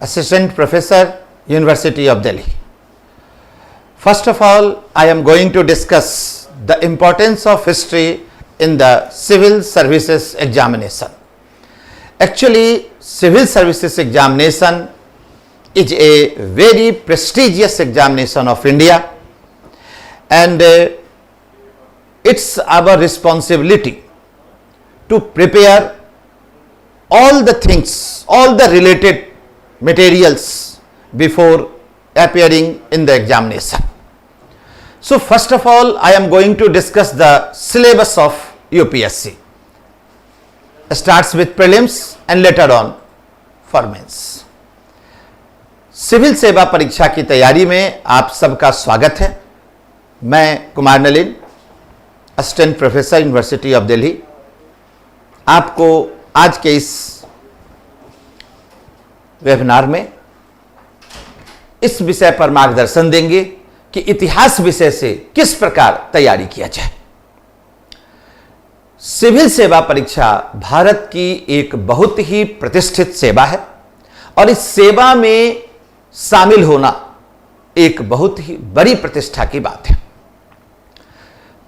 Assistant Professor, University of Delhi. First of all, I am going to discuss the importance of history in the civil services examination. Actually, civil services examination is a very prestigious examination of India, and it's our responsibility to prepare all the things, all the related materials before appearing in the examination. So first of all, I am going to discuss the syllabus of UPSC. Starts with prelims and later on for mains. Civil सेवा परीक्षा की तैयारी में आप सबका स्वागत है। मैं Kumar Nalin, assistant professor, university of Delhi, आपको आज के इस वेबिनार में इस विषय पर मार्गदर्शन देंगे कि इतिहास विषय से किस प्रकार तैयारी किया जाए। सिविल सेवा परीक्षा भारत की एक बहुत ही प्रतिष्ठित सेवा है और इस सेवा में शामिल होना एक बहुत ही बड़ी प्रतिष्ठा की बात है।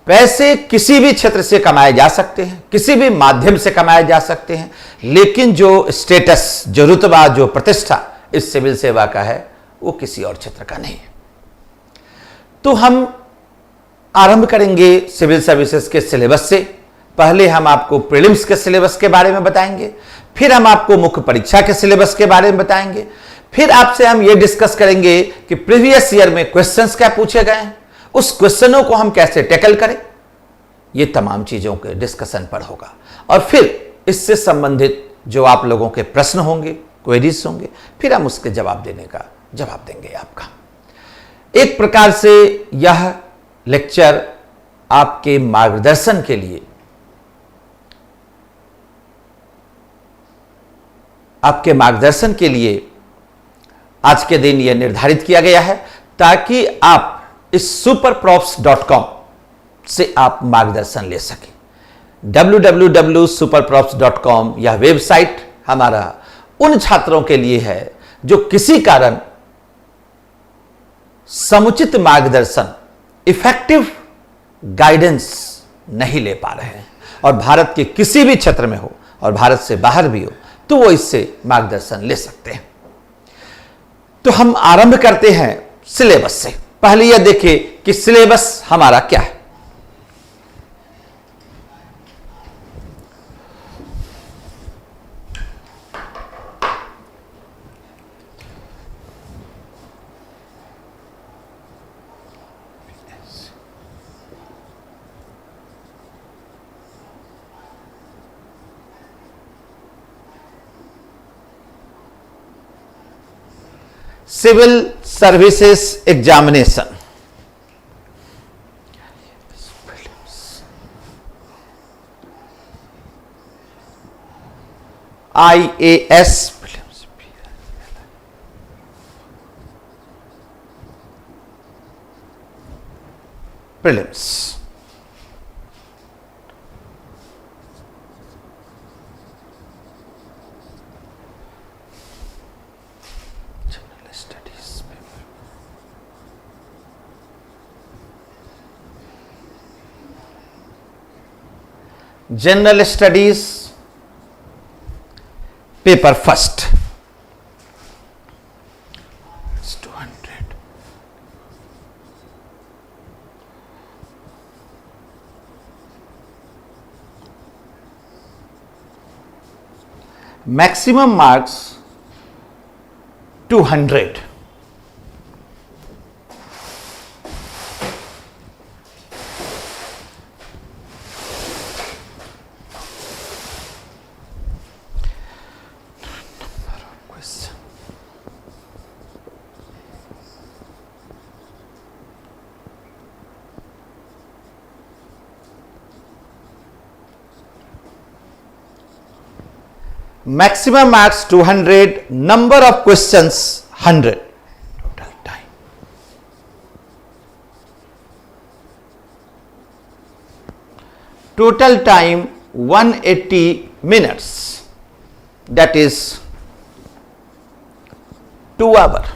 पैसे किसी भी क्षेत्र से कमाए जा सकते हैं, किसी भी माध्यम से कमाए जा सकते हैं, लेकिन जो स्टेटस, जो रुतबा, जो प्रतिष्ठा इस सिविल सेवा का है वो किसी और क्षेत्र का नहीं है। तो हम आरंभ करेंगे सिविल सर्विसेज के सिलेबस से। पहले हम आपको प्रीलिम्स के सिलेबस के बारे में बताएंगे, फिर हम आपको मुख्य परीक्षा के सिलेबस के बारे में बताएंगे, फिर आपसे हम ये डिस्कस करेंगे कि प्रीवियस ईयर में क्वेश्चंस क्या पूछे गए हैं, उस क्वेश्चनों को हम कैसे टैकल करें। ये तमाम चीजों के डिस्कशन पर होगा और फिर इससे संबंधित जो आप लोगों के प्रश्न होंगे, क्वेरीज होंगे, फिर हम उसके जवाब देंगे आपका। एक प्रकार से यह लेक्चर आपके मार्गदर्शन के लिए, आज के दिन यह निर्धारित किया गया है ताकि आप इस SuperProfs.com से आप मार्गदर्शन ले सकें। www.SuperProfs.com यह वेबसाइट हमारा उन छात्रों के लिए है जो किसी कारण समुचित मार्गदर्शन, इफेक्टिव गाइडेंस नहीं ले पा रहे हैं और भारत के किसी भी क्षेत्र में हो और भारत से बाहर भी हो तो वो इससे मार्गदर्शन ले सकते हैं। तो हम आरंभ करते हैं सिलेबस से। पहले यह देखिए कि सिलेबस हमारा क्या है। Civil services examination, IAS, prelims, general studies paper first 200, maximum marks 200, maximum marks 200, number of questions 100, total time 180 minutes, that is 2 hours.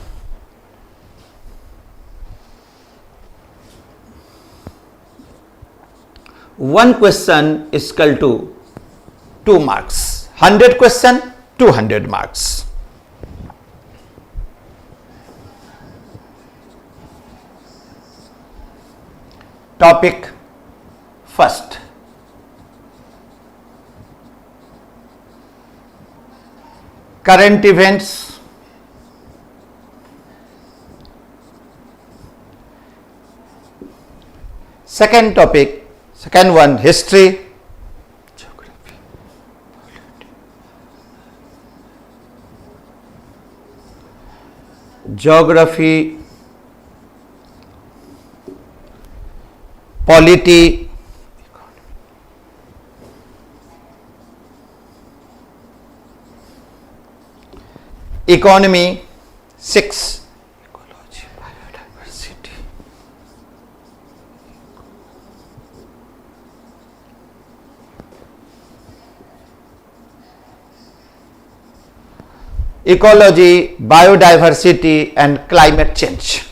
One question is equal to 2 marks. 100 question, 200 marks. Topic first. Current events. Second topic, second one, history. Geography, polity, economy, 6, ecology, biodiversity, ecology, biodiversity and climate change.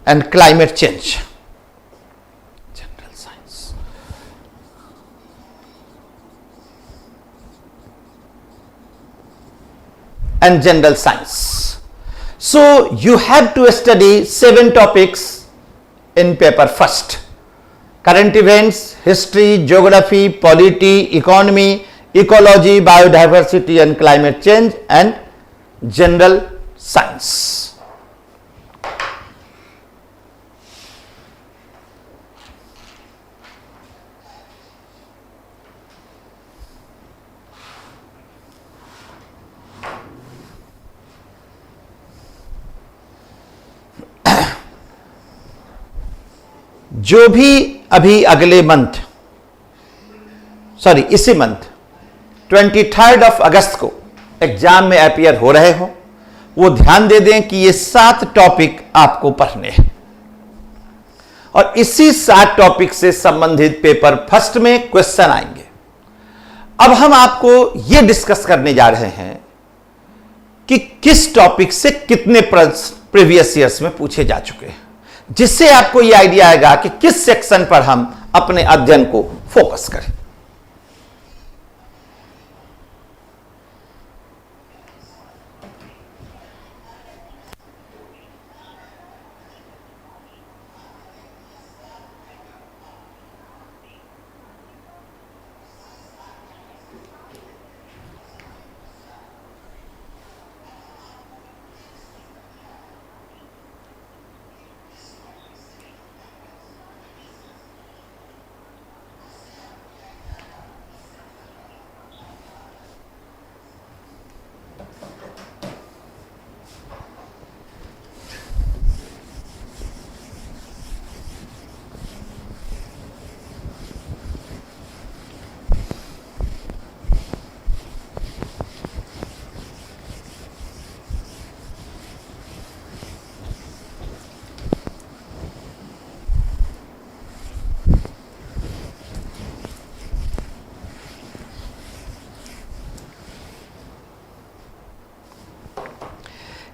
And climate change. General science. And general science. So you have to study 7 topics in paper first. Current events, history, geography, polity, economy, ecology, biodiversity and climate change and general science. जो भी अभी अगले month इसी month 23 अगस्त को exam में appear हो रहे हो, वो ध्यान दे दें कि ये 7 टॉपिक आपको पढ़ने हैं और इसी 7 टॉपिक से संबंधित पेपर फर्स्ट में क्वेश्चन आएंगे। अब हम आपको ये डिस्कस करने जा रहे हैं कि किस टॉपिक से कितने प्रश्न प्रीवियस ईयर्स में पूछे जा चुके हैं, जिससे आपको यह आइडिया आएगा कि किस सेक्शन पर हम अपने अध्ययन को फोकस करें।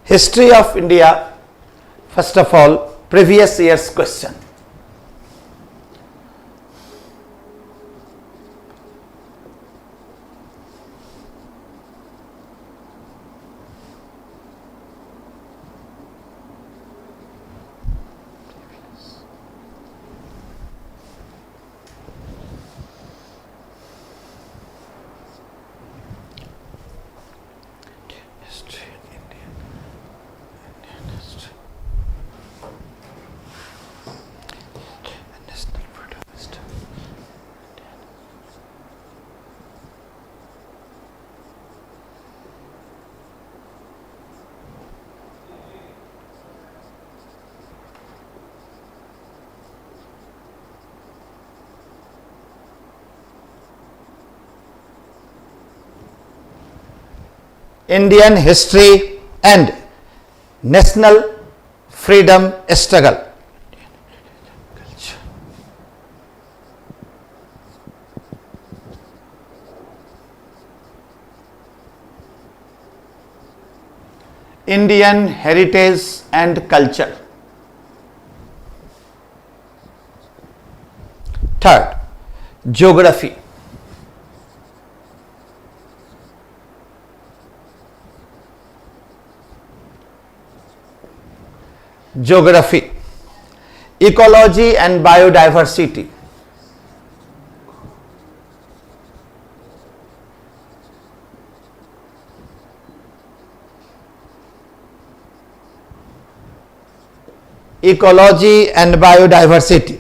History of India, first of all, previous year's question. Indian history and national freedom struggle. Indian heritage and culture. Third, geography. Geography, ecology and biodiversity. Ecology and biodiversity.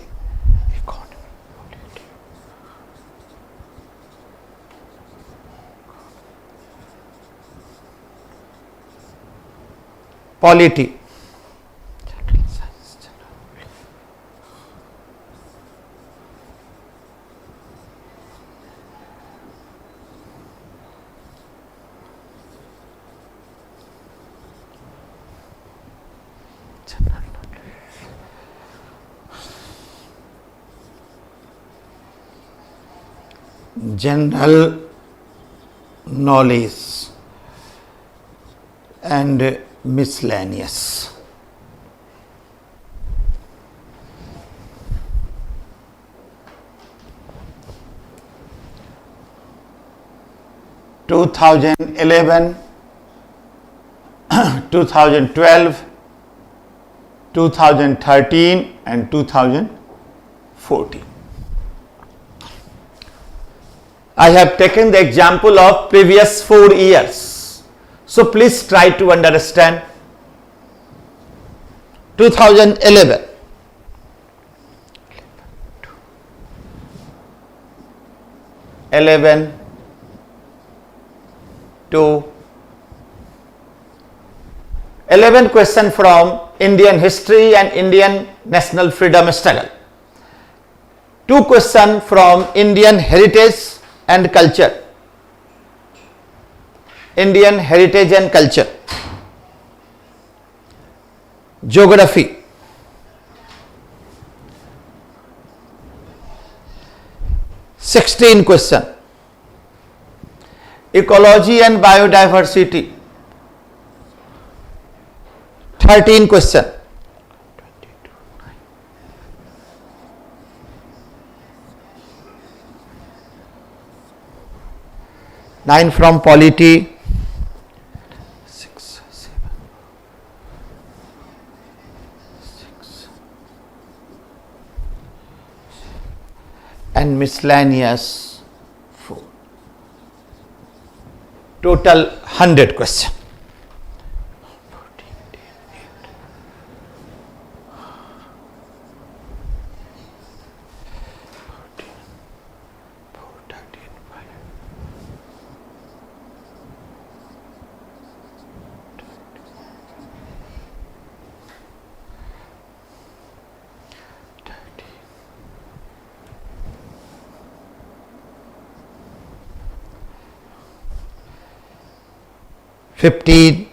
Polity. General knowledge and miscellaneous. Two 2011, 2012, 2013 and 2014. I have taken the example of previous 4 years. So please try to understand. 2011. To 11 question from Indian history and Indian national freedom struggle. 2 question from Indian heritage and culture. Indian heritage and culture. Geography. Sixteen question. Ecology and biodiversity. 13 question. 9 from polity. 6, 7, 6. And miscellaneous 4. Total 100 question. 15,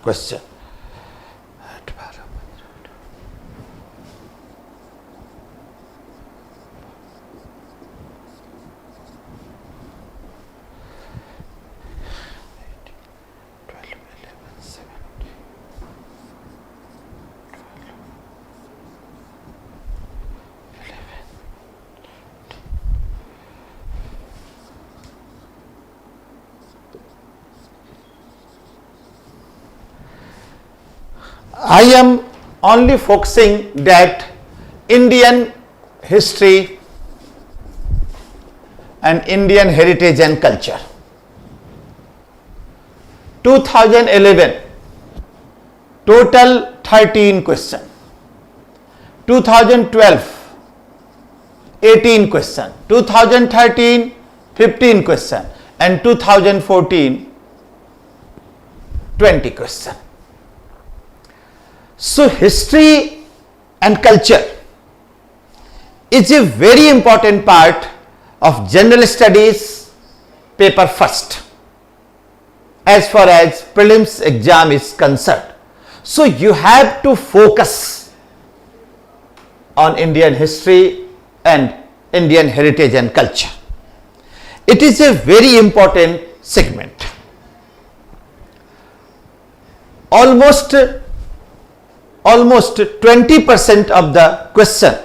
question. 11. I am only focusing that Indian history and Indian heritage and culture. 2011 total 13 question. 2012 18 question. 2013 15 question and 2014 20 question. So history and culture is a very important part of general studies paper first as far as prelims exam is concerned. So you have to focus on Indian history and Indian heritage and culture. It is a very important segment. Almost 20% of the question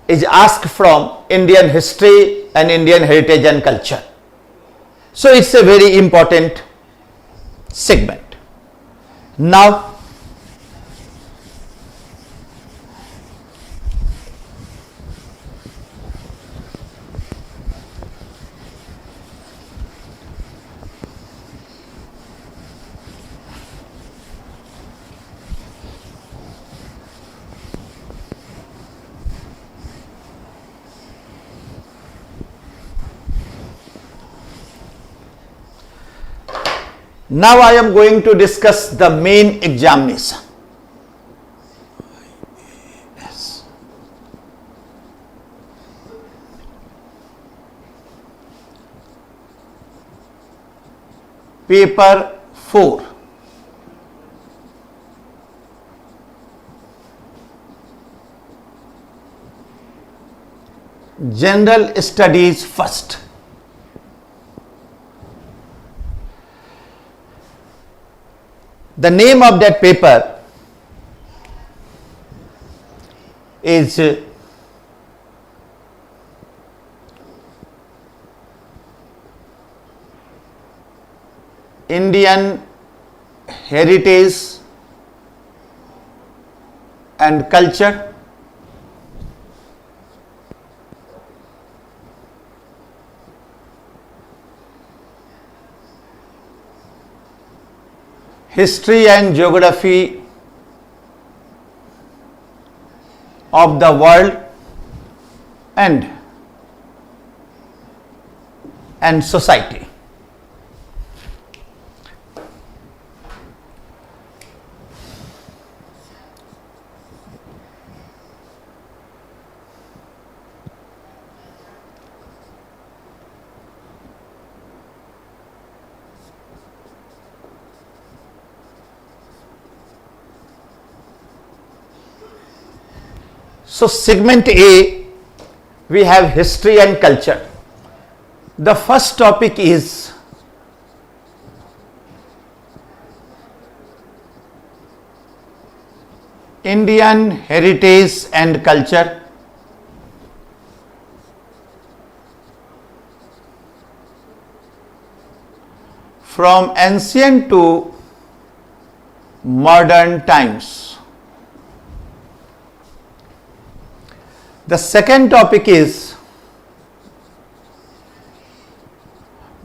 is asked from Indian history and Indian heritage and culture. So it's a very important segment. Now I am going to discuss the main examination. IAS. Paper 4. General studies first. The name of that paper is Indian Heritage and Culture. History and Geography of the World and Society. So segment A, we have history and culture. The first topic is Indian heritage and culture. From ancient to modern times. The second topic is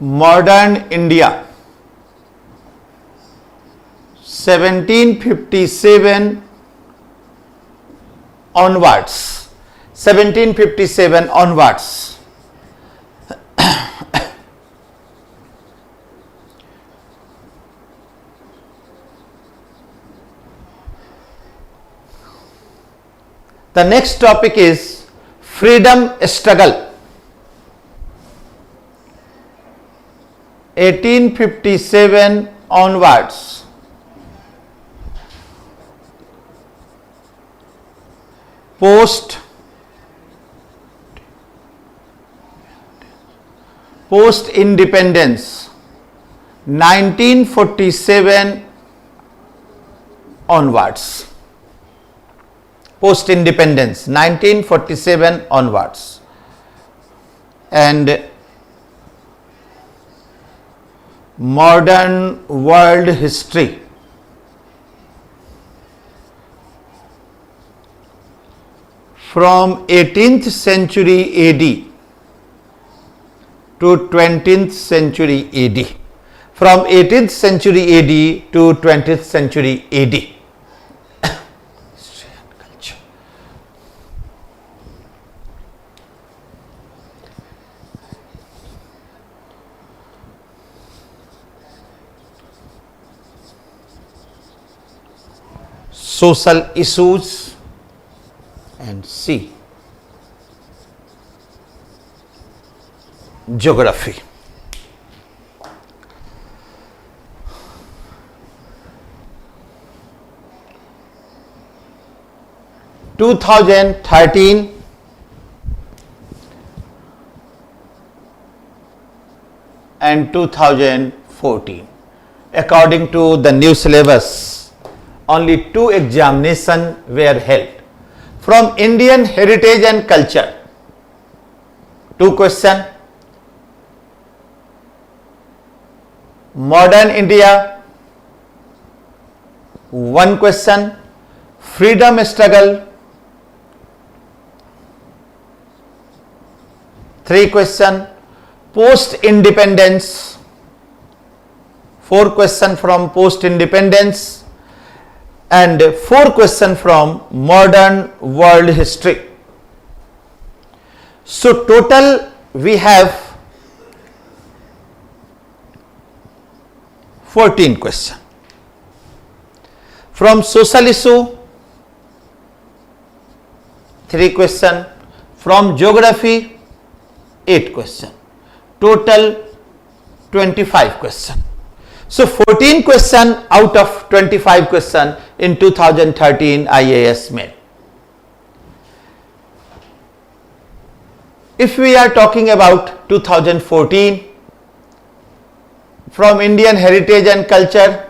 modern India, 1757 onwards. 1757 onwards. The next topic is freedom struggle, 1857 onwards. Post independence, 1947 onwards. Post independence 1947 onwards. And modern world history, from 18th century AD to 20th century AD. From 18th century AD to 20th century AD. Social issues, and C, geography. (2013) and 2014, according to the new syllabus, only 2 examinations were held. From Indian heritage and culture, 2 questions. Modern India, 1 question. Freedom struggle, 3 questions. Post independence, 4 questions from post independence, and 4 questions from modern world history. So total we have 14 questions. From social issue, 3 questions. From geography, 8 questions. Total 25 questions. So 14 questions out of 25 questions in 2013 IAS made. If we are talking about 2014, from Indian heritage and culture,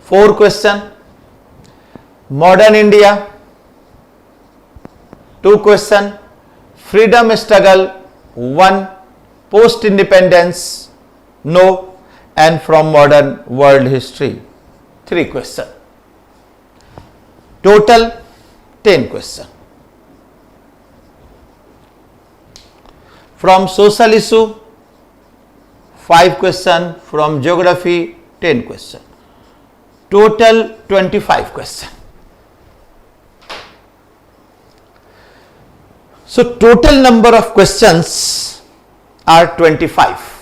4 questions. Modern India, 2 questions. Freedom struggle, 1. Post independence, no. And from modern world history, 3 questions. Total 10 questions. From social issue, 5 questions. From geography, 10 questions. Total 25 questions. So total number of questions are 25.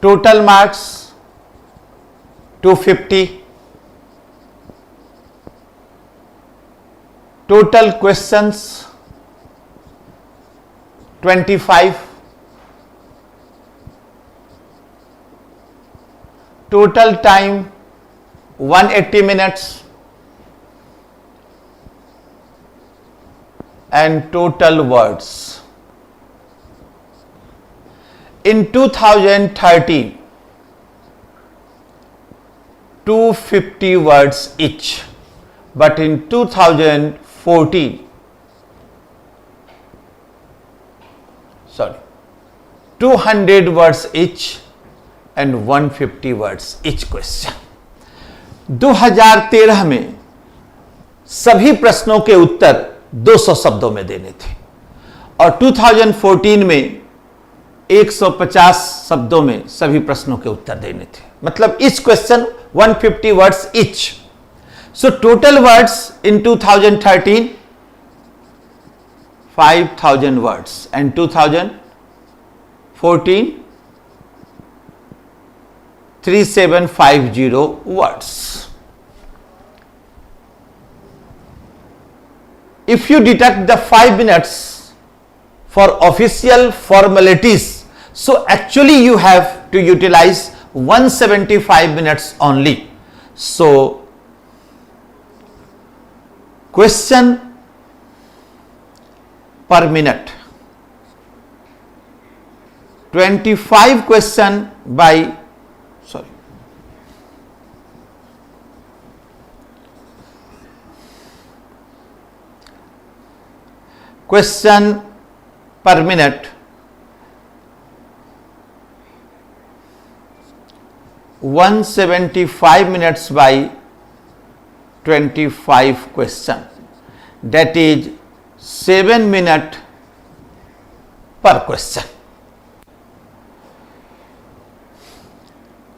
Total marks 250. Total questions 25. Total time 180 minutes. And total words. In 2013, 250 words each, but in 2014, 200 words each and 150 words each question. 2013 में सभी प्रश्नों के उत्तर 200 शब्दों में देने थे और 2014 में 150 शब्दों में सभी प्रश्नों के उत्तर देने थे. मतलब each question 150 words each. So total words in 2013 5,000 words and 2014 3750 words. If you deduct the 5 minutes for official formalities, so actually you have to utilize 175 minutes only. So question per minute, 25 question by question per minute 175 minutes by 25 question, that is 7 minutes per question.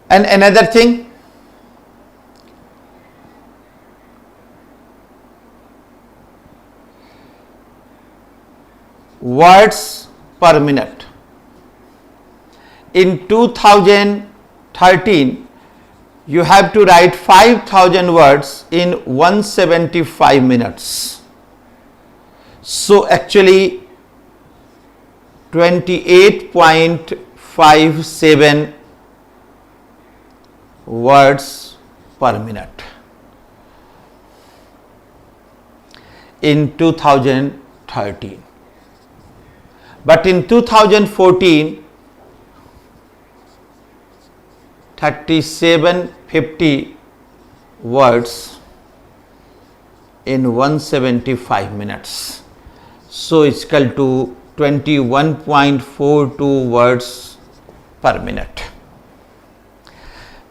And another thing, words per minute. In 2013, you have to write 5,000 words in 175 minutes. So actually 28.57 words per minute in 2013. But in 2014, 3750 words in 175 minutes. So it's equal to 21.42 words per minute.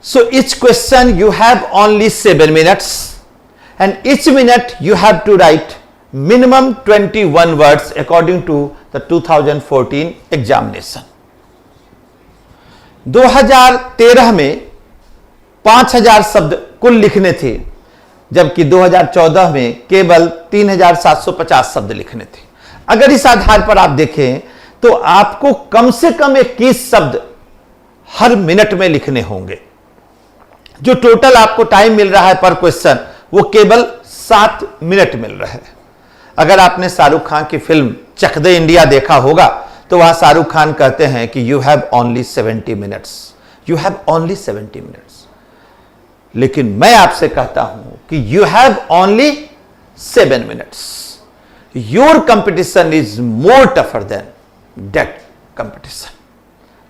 So each question you have only 7 minutes, and each minute you have to write minimum 21 words according to the 2014 examination. 2013 में 5000 शब्द कुल लिखने थे, जबकि 2014 में केवल 3750 शब्द लिखने थे. अगर इस आधार पर आप देखें तो आपको कम से कम 21 शब्द हर मिनट में लिखने होंगे. जो टोटल आपको टाइम मिल रहा है पर क्वेश्चन वो केवल 7 मिनट मिल रहा है. अगर आपने शाहरुख खान की फिल्म चक दे इंडिया देखा होगा तो वहां शाहरुख खान कहते हैं कि you have only 70 minutes, you have only 70 minutes. लेकिन मैं आपसे कहता हूं कि you have only 7 minutes. Your competition is more tougher than that competition.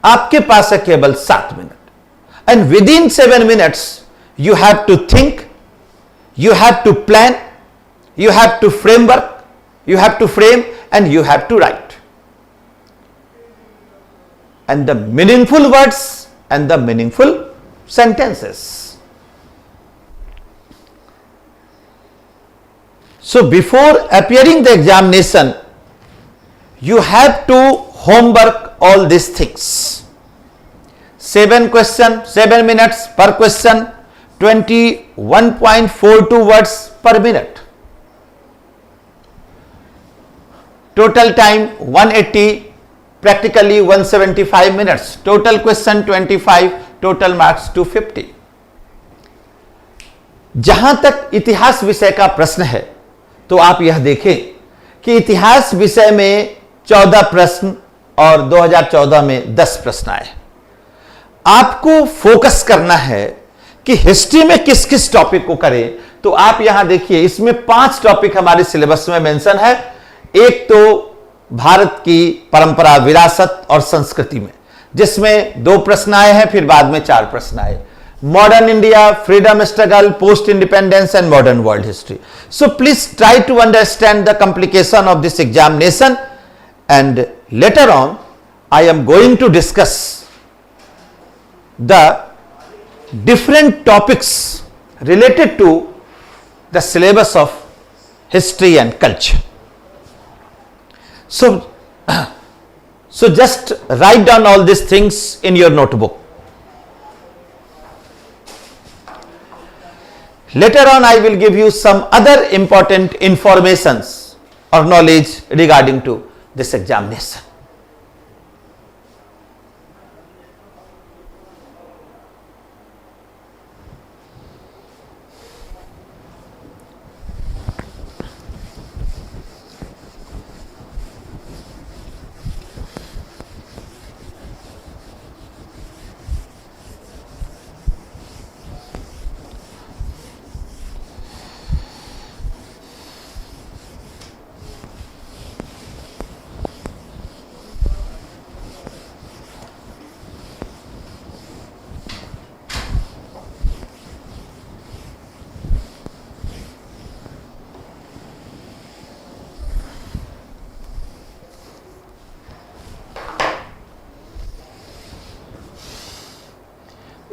आपके पास है केवल 7 minute, and within 7 minutes you have to think, you have to plan, you have to framework, you have to frame, and you have to write. And the meaningful words and the meaningful sentences. So before appearing the examination, you have to homework all these things. 7 question, 7 minutes per question, 21.42 words per minute. Total time 180, practically 175 minutes. Total question 25, total marks 250. जहां तक इतिहास विषय का प्रश्न है तो आप यह देखें कि इतिहास विषय में 14 प्रश्न और 2014 में 10 प्रश्न आए. आपको फोकस करना है कि हिस्ट्री में किस किस टॉपिक को करें. तो आप यहां देखिए, इसमें 5 टॉपिक हमारे सिलेबस में मेंशन है. एक तो भारत की परंपरा, विरासत और संस्कृति में, जिसमें 2 प्रश्न आए हैं, फिर बाद में 4 प्रश्न आए. Modern India, freedom struggle, post independence and modern world history. So please try to understand the complication of this examination, and later on I am going to discuss the different topics related to the syllabus of history and culture. So just write down all these things in your notebook. Later on, I will give you some other important informations or knowledge regarding to this examination.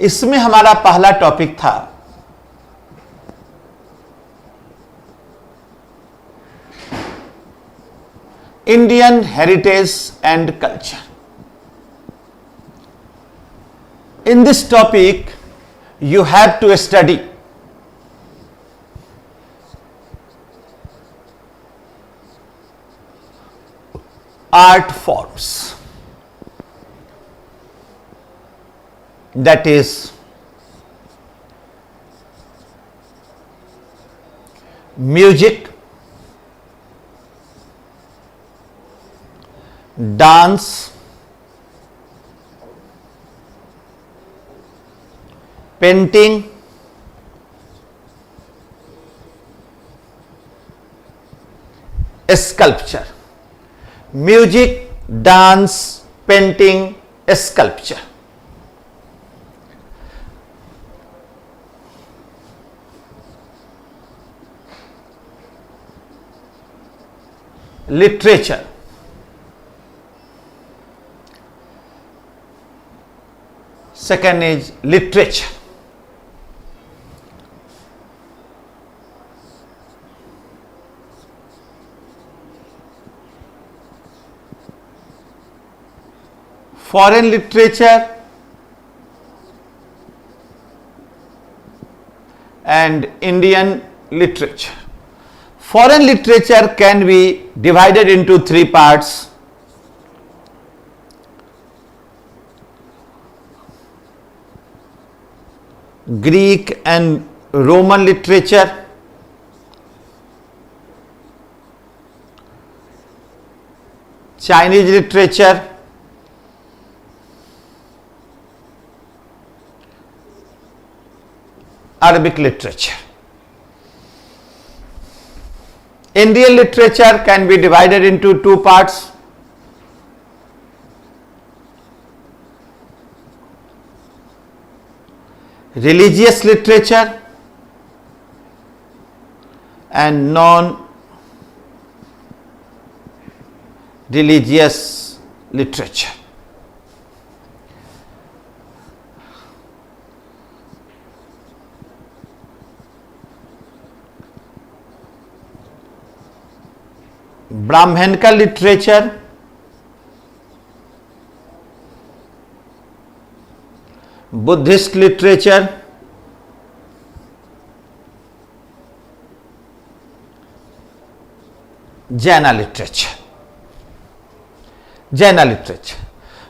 इसमें हमारा पहला topic था Indian heritage and culture. In this topic, you have to study art forms, that is music, dance, painting, sculpture. Music, dance, painting, sculpture. Literature. Second is literature. Foreign literature and Indian literature. Foreign literature can be divided into three parts: Greek and Roman literature, Chinese literature, Arabic literature. Indian literature can be divided into two parts: religious literature and non-religious literature. Brahmanical literature, Buddhist literature, Jaina literature.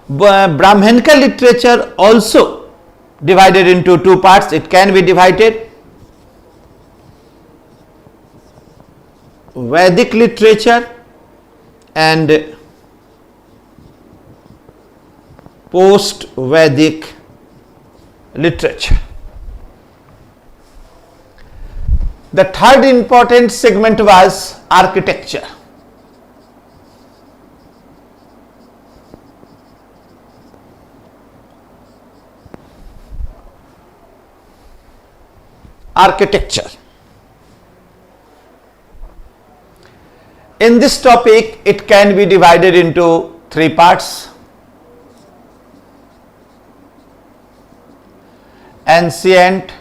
Brahmanical literature also divided into two parts. It can be divided: Vedic literature and post-Vedic literature. The third important segment was architecture. Architecture. In this topic, it can be divided into three parts: ancient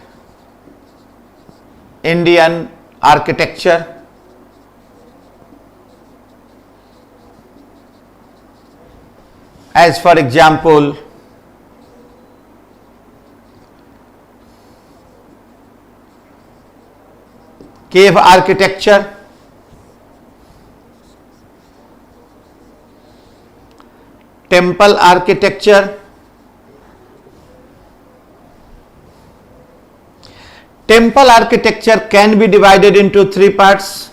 Indian architecture, as for example cave architecture, temple architecture, temple architecture can be divided into three parts: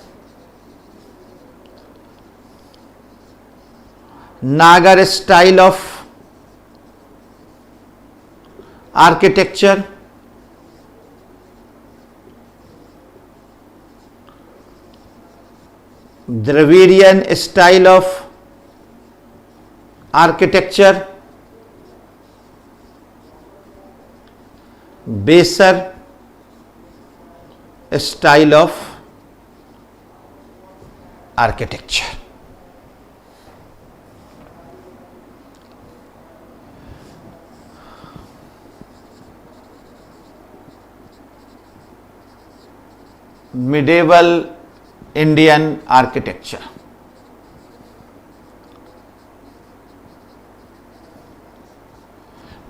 Nagar style of architecture, Dravidian style of architecture, Besar style of architecture. medieval Indian architecture.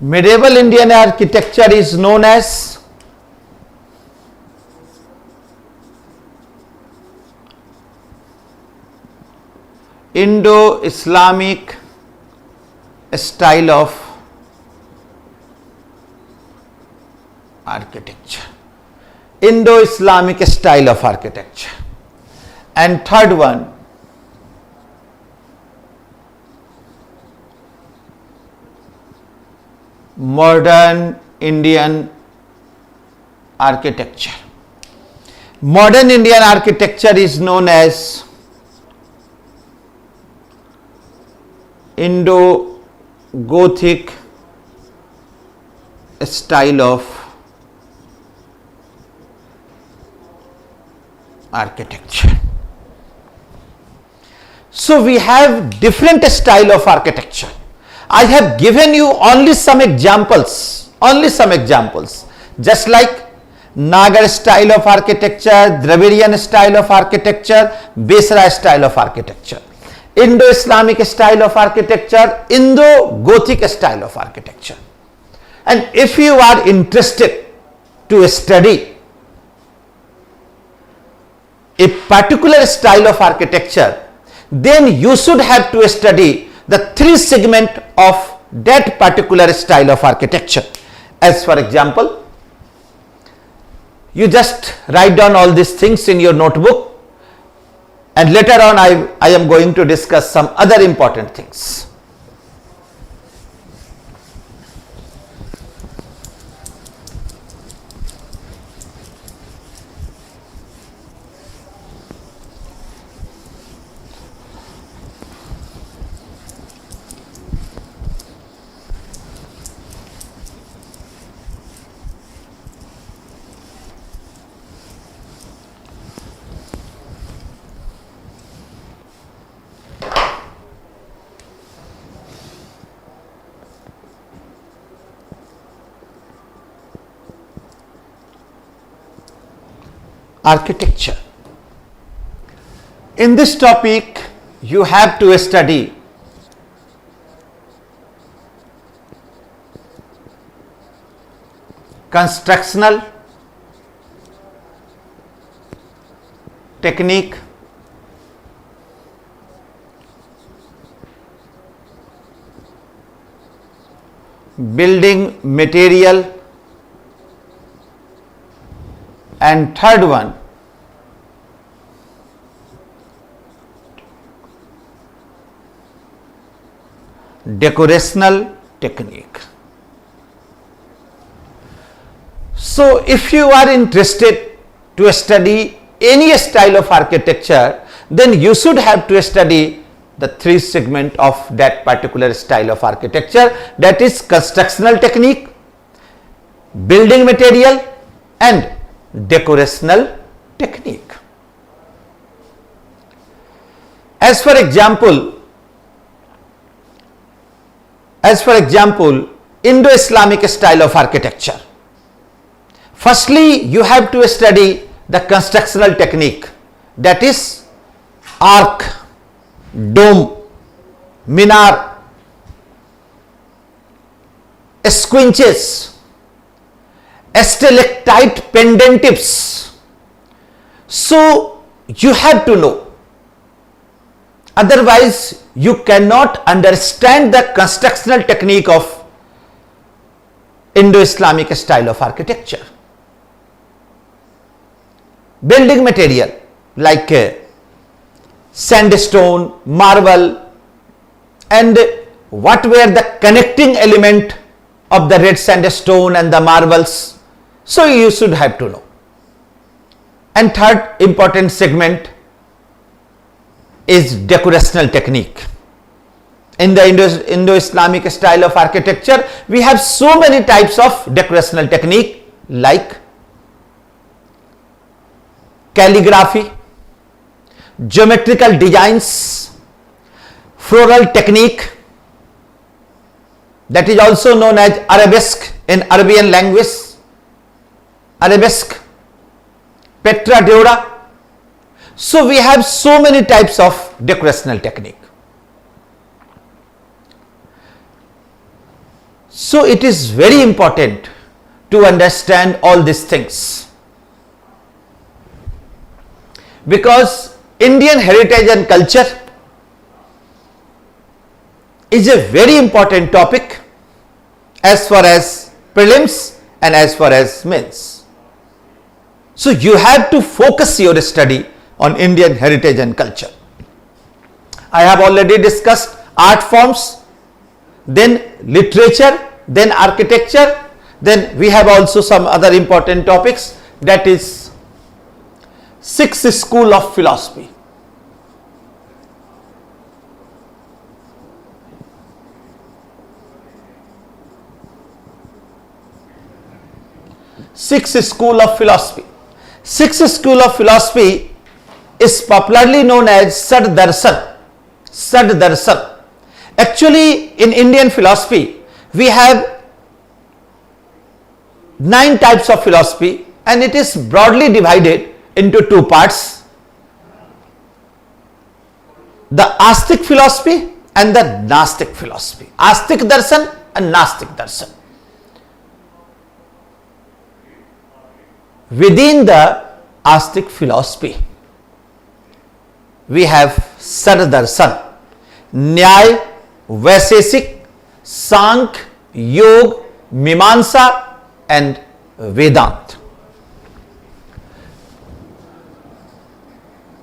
Medieval Indian architecture is known as Indo-Islamic style of architecture. Indo-Islamic style of architecture. And third one, modern Indian architecture. Modern Indian architecture is known as Indo-Gothic style of architecture. So we have different style of architecture. I have given you only some examples, just like Nagar style of architecture, Dravidian style of architecture, Besra style of architecture, Indo-Islamic style of architecture, Indo-Gothic style of architecture. And if you are interested to study a particular style of architecture, then you should have to study the three segment of that particular style of architecture. As for example, you just write down all these things in your notebook, and later on I am going to discuss some other important things. Architecture. In this topic, you have to study constructional technique, building material, and third one, decorational technique. So if you are interested to study any style of architecture, then you should have to study the three segment of that particular style of architecture, that is constructional technique, building material, and decorational technique. As for example, Indo-Islamic style of architecture. Firstly, you have to study the constructional technique, that is arc, dome, minar, squinches, stalactite pendentives. So you have to know, otherwise you cannot understand the constructional technique of Indo-Islamic style of architecture. Building material like sandstone, marble, and what were the connecting element of the red sandstone and the marbles. So you should have to know. And third important segment is decorational technique. In the Indo-Islamic style of architecture, we have so many types of decorational technique like calligraphy, geometrical designs, floral technique, that is also known as arabesque in Arabian language, arabesque, Petra Deora. So we have so many types of decorational technique. So it is very important to understand all these things, because Indian heritage and culture is a very important topic as far as prelims and as far as mains. So you have to focus your study on Indian heritage and culture. I have already discussed art forms, then literature, then architecture, then we have also some other important topics, that is 6th school of philosophy. Sixth school of philosophy. Sixth school of philosophy is popularly known as Sad Darshan. Sad Darshan. Actually, in Indian philosophy, we have 9 types of philosophy, and it is broadly divided into 2 parts: the Astic philosophy and the Nastic philosophy. Astic Darshan and Nastic Darshan. Within the Astic philosophy, we have Sad Darshan, Nyay, Vaisesik, Sankhya, Yoga, Mimamsa and Vedanta.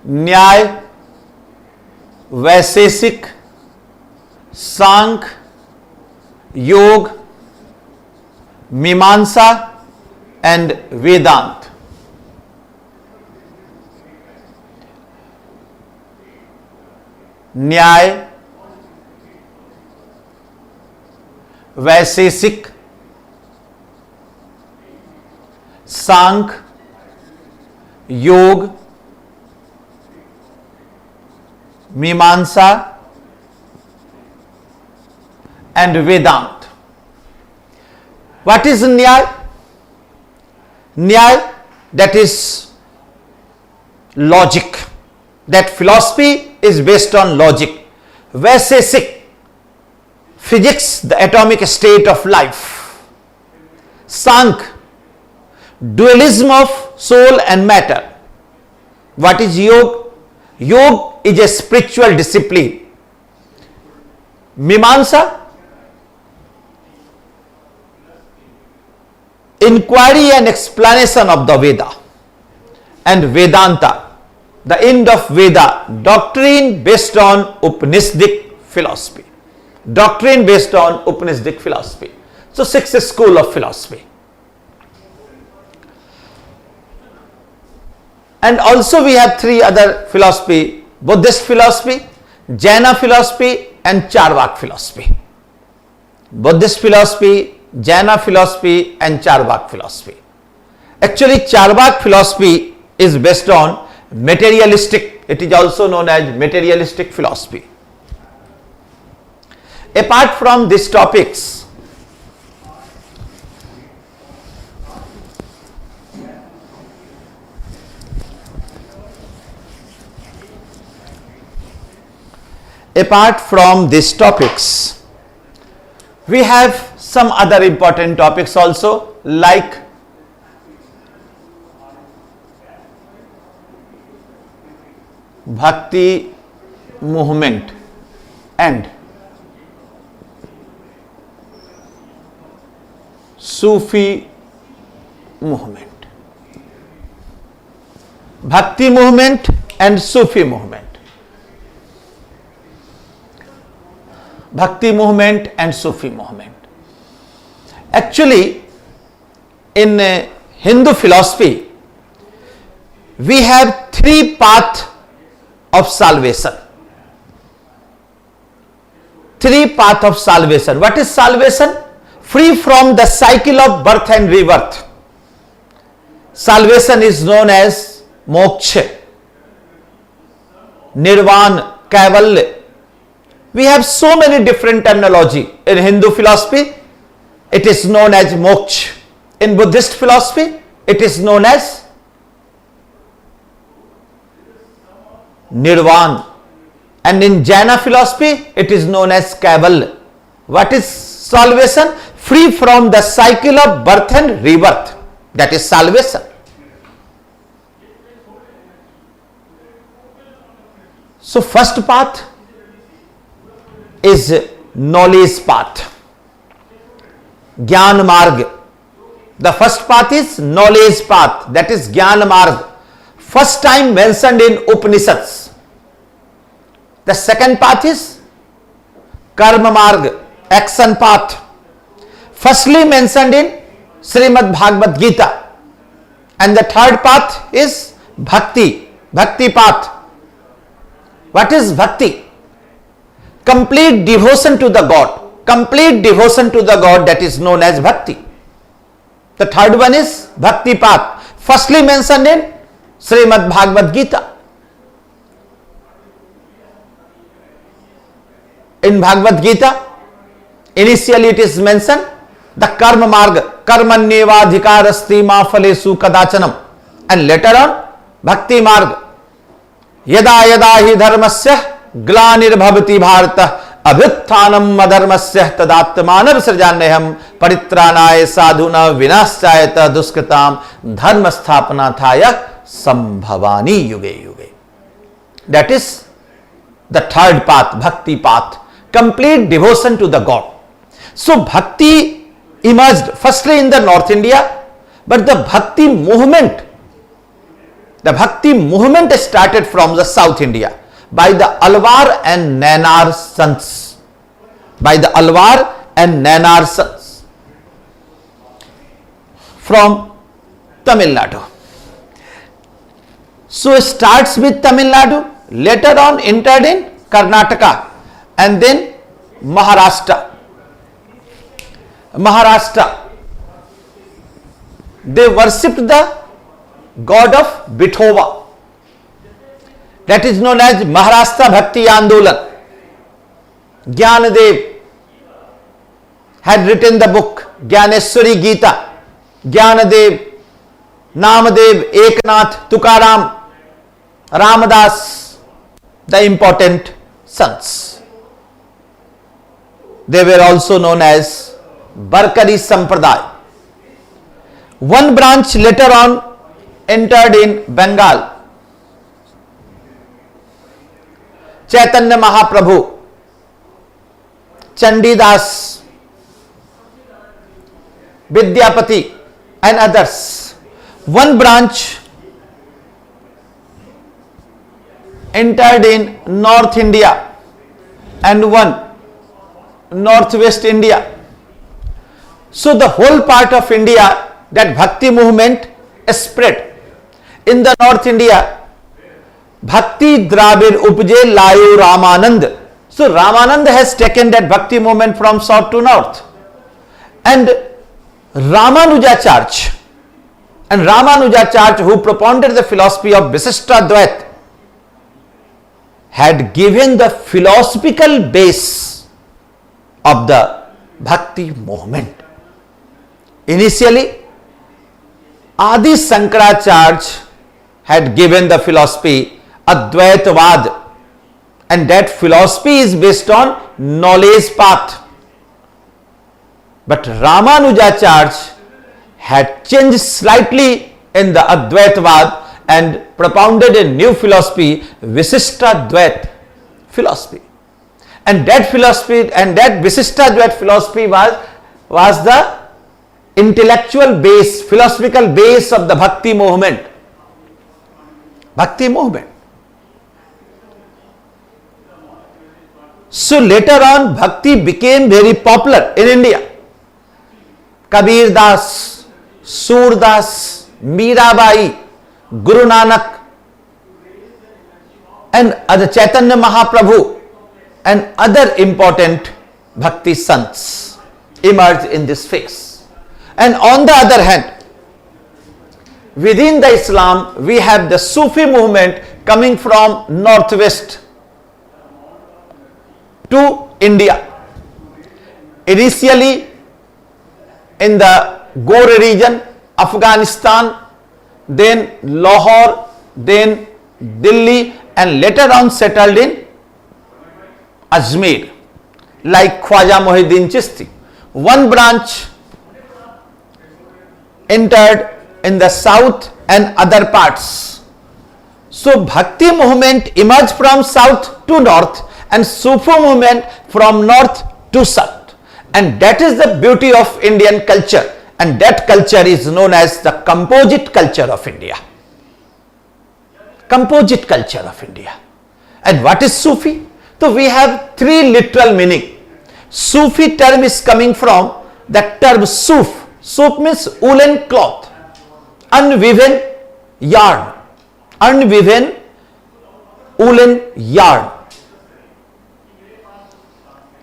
Nyay, Vaisesik, Sankhya, Yoga, Mimamsa and Vedanta. Nyay, Vaisesik, Sankhya, Yoga, Mimamsa and Vedanta. What is Nyay? Nyay, that is logic. That philosophy is based on logic. Vaisesik, physics, the atomic state of life. Sankhya, dualism of soul and matter. What is yoga? Yoga is a spiritual discipline. Mimamsa, inquiry and explanation of the Veda. And Vedanta, the end of Veda, doctrine based on Upanishadic philosophy. Doctrine based on Upanishadic philosophy. So 6th school of philosophy. And also we have 3 other philosophy: Buddhist philosophy, Jaina philosophy and Charvak philosophy. Buddhist philosophy, Jaina philosophy and Charvak philosophy. Actually, Charvak philosophy is based on materialistic, it is also known as materialistic philosophy. Apart from these topics, we have some other important topics also, like Bhakti movement and Sufi movement. Bhakti movement and Sufi movement. Bhakti movement and Sufi movement. Actually, in Hindu philosophy, we have 3 paths of salvation. 3 paths of salvation. What is salvation? Free from the cycle of birth and rebirth. Salvation is known as moksha, nirvana, kaivalya. We have so many different terminology. In Hindu philosophy, it is known as moksha. In Buddhist philosophy, it is known as Nirvan. And in Jaina philosophy, it is known as Kaivalya. What is salvation? Free from the cycle of birth and rebirth. That is salvation. So first path is knowledge path. Gyan Marg. The first path is knowledge path. That is Gyan Marg. First time mentioned in Upanishads. The second path is Karma Marg, action path. Firstly mentioned in Srimad Bhagavad Gita. And the third path is Bhakti, Bhakti path. What is Bhakti? Complete devotion to the God. Complete devotion to the God, that is known as Bhakti. The third one is Bhakti path. Firstly mentioned in Srimad Bhagavad Gita. In Bhagavad Gita, initially it is mentioned the Karma Marga, Karmanyevadhikarasti ma phalesu kadachanam, and later on Bhakti Marga, Yada yada hi dharmasya glanirbhavati bharata abhyutthanam adharmasya tadatmanav srajanyaham paritranaya sadhuna vinashayata duskritam dharmasthapanataya sambhavani yuge yuge. That is the third path, Bhakti path. Complete devotion to the God. So Bhakti emerged firstly in the North India, but the Bhakti movement started from the South India by the Alwar and Nayanar sons. By the Alwar and Nayanar sons from Tamil Nadu. So it starts with Tamil Nadu, later on entered in Karnataka, and then Maharashtra. They worshipped the god of Vithoba. That is known as Maharashtra Bhakti Andolan. Gyanadev had written the book Gyaneshwari Gita. Gyanadev, Namadev, Eknath, Tukaram, Ramadas, the important sons. They were also known as Barkari Sampradaya. One branch later on entered in Bengal. Chaitanya Mahaprabhu, Chandidas, Vidyapati and others. One branch entered in North India and one Northwest India. So the whole part of India, that Bhakti movement spread. In the North India, Bhakti Dravir Upje Layu Ramanand. So Ramanand has taken that Bhakti movement from south to north. And Ramanujacharya, who propounded the philosophy of Visishtadvait, had given the philosophical base of the Bhakti movement. Initially, Adi Shankaracharya had given the philosophy Advaitavad, and that philosophy is based on knowledge path. But Ramanujacharya had changed slightly in the Advaitavad and propounded a new philosophy, Visishtadvait philosophy. And that philosophy and that Visishtadvait philosophy was the intellectual base, philosophical base of the Bhakti movement. Bhakti movement. So later on, Bhakti became very popular in India. Kabir Das, Sur Das, Mirabai, Guru Nanak, and other Chaitanya Mahaprabhu and other important Bhakti sants emerged in this phase. And on the other hand, within the Islam, we have the Sufi movement coming from northwest to India. Initially in the Gore region, Afghanistan, then Lahore, then Delhi and later on settled in Ajmer, like Khwaja Muhyiddin Chishti. One branch entered in the south and other parts. So Bhakti movement emerged from south to north and Sufi movement from north to south. And that is the beauty of Indian culture, and that culture is known as the composite culture of India. Composite culture of India. And what is Sufi? So we have three literal meaning. Sufi term is coming from the term suf. Suf means woolen cloth, unwoven yarn, unwoven woolen yarn.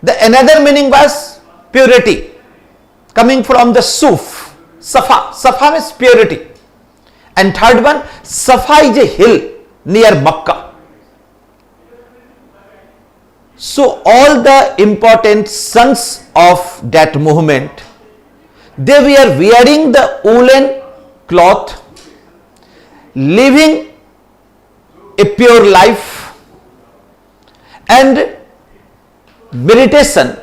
The another meaning was purity, coming from the suf, safa. Safa means purity. And third one, Safa is a hill near Makkah. So all the important sons of that movement, they were wearing the woolen cloth, living a pure life, and meditation,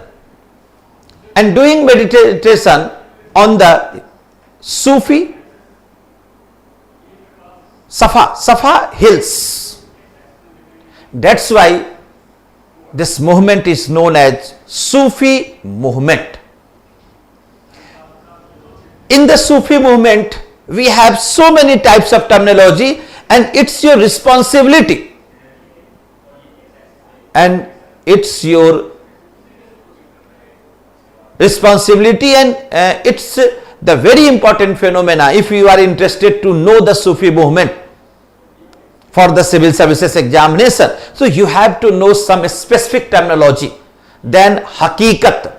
and doing meditation on the Sufi Safa hills. That's why this movement is known as Sufi movement. In the Sufi movement, we have so many types of terminology, and it's your responsibility, and it's your responsibility, and it's the very important phenomena if you are interested to know the Sufi movement for the civil services examination. So you have to know some specific terminology. Then hakikat,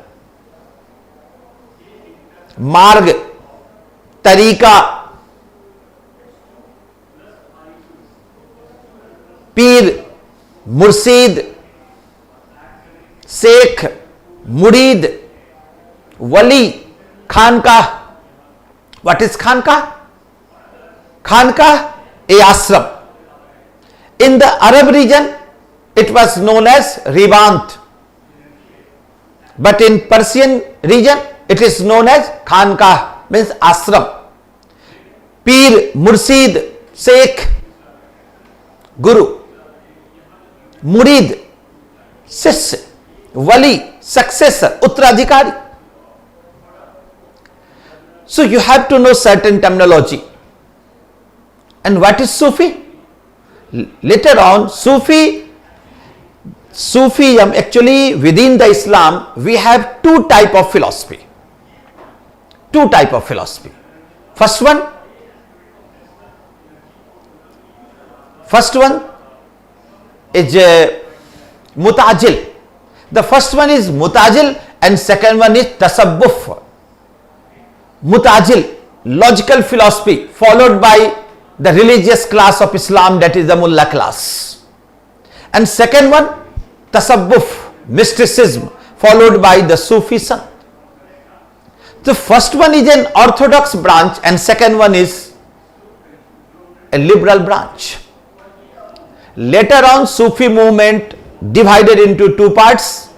marg, tarika, peer, mursid, sheikh, murid, wali, khankah. What is khankah? Khankah, a ashram. In the Arab region, it was known as Ribant, but in Persian region, it is known as Khankah, means ashram. Peer, Mursid, Sheikh, Guru. Murid, Shishya. Wali, successor, Uttradhikari. So you have to know certain terminology. And what is Sufi? Later on, Sufism, actually within the Islam, we have two type of philosophy. Two type of philosophy. First one is Mutajil. The first one is Mutajil and second one is Tasawwuf. Mutajil, logical philosophy, followed by the religious class of Islam, that is the Mullah class. And second one, Tasawwuf, mysticism, followed by the Sufism. The first one is an orthodox branch and second one is a liberal branch. Later on, Sufi movement divided into two parts,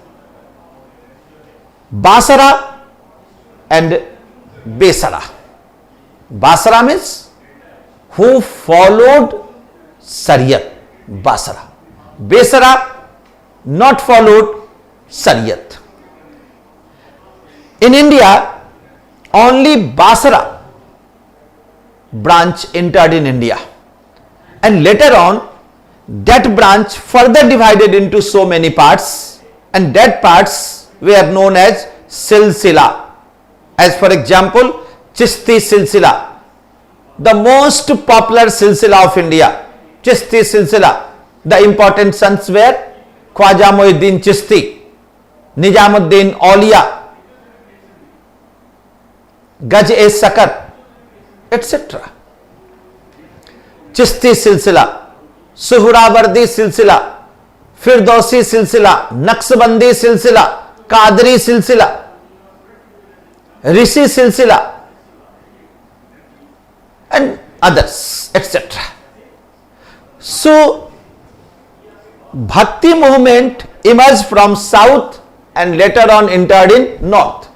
Basara and Besara. Basara means who followed Shariat, Basara. Besara, not followed Shariat. In India, only Basara branch entered in India, and later on that branch further divided into so many parts, and that parts were known as Silsila. As for example, Chishti Silsila, the most popular Silsila of India, Chishti Silsila. The important sons were Khwaja Muhyiddin Chishti, Nizamuddin Auliya, Gaj-e-Sakar, etc. Chishti Silsila, Suhrawardi Silsila, Firdausi Silsila, Naqshbandi Silsila, Qadri Silsila, Rishi Silsila, and others, etc. So Bhakti movement emerged from south and later on entered in north.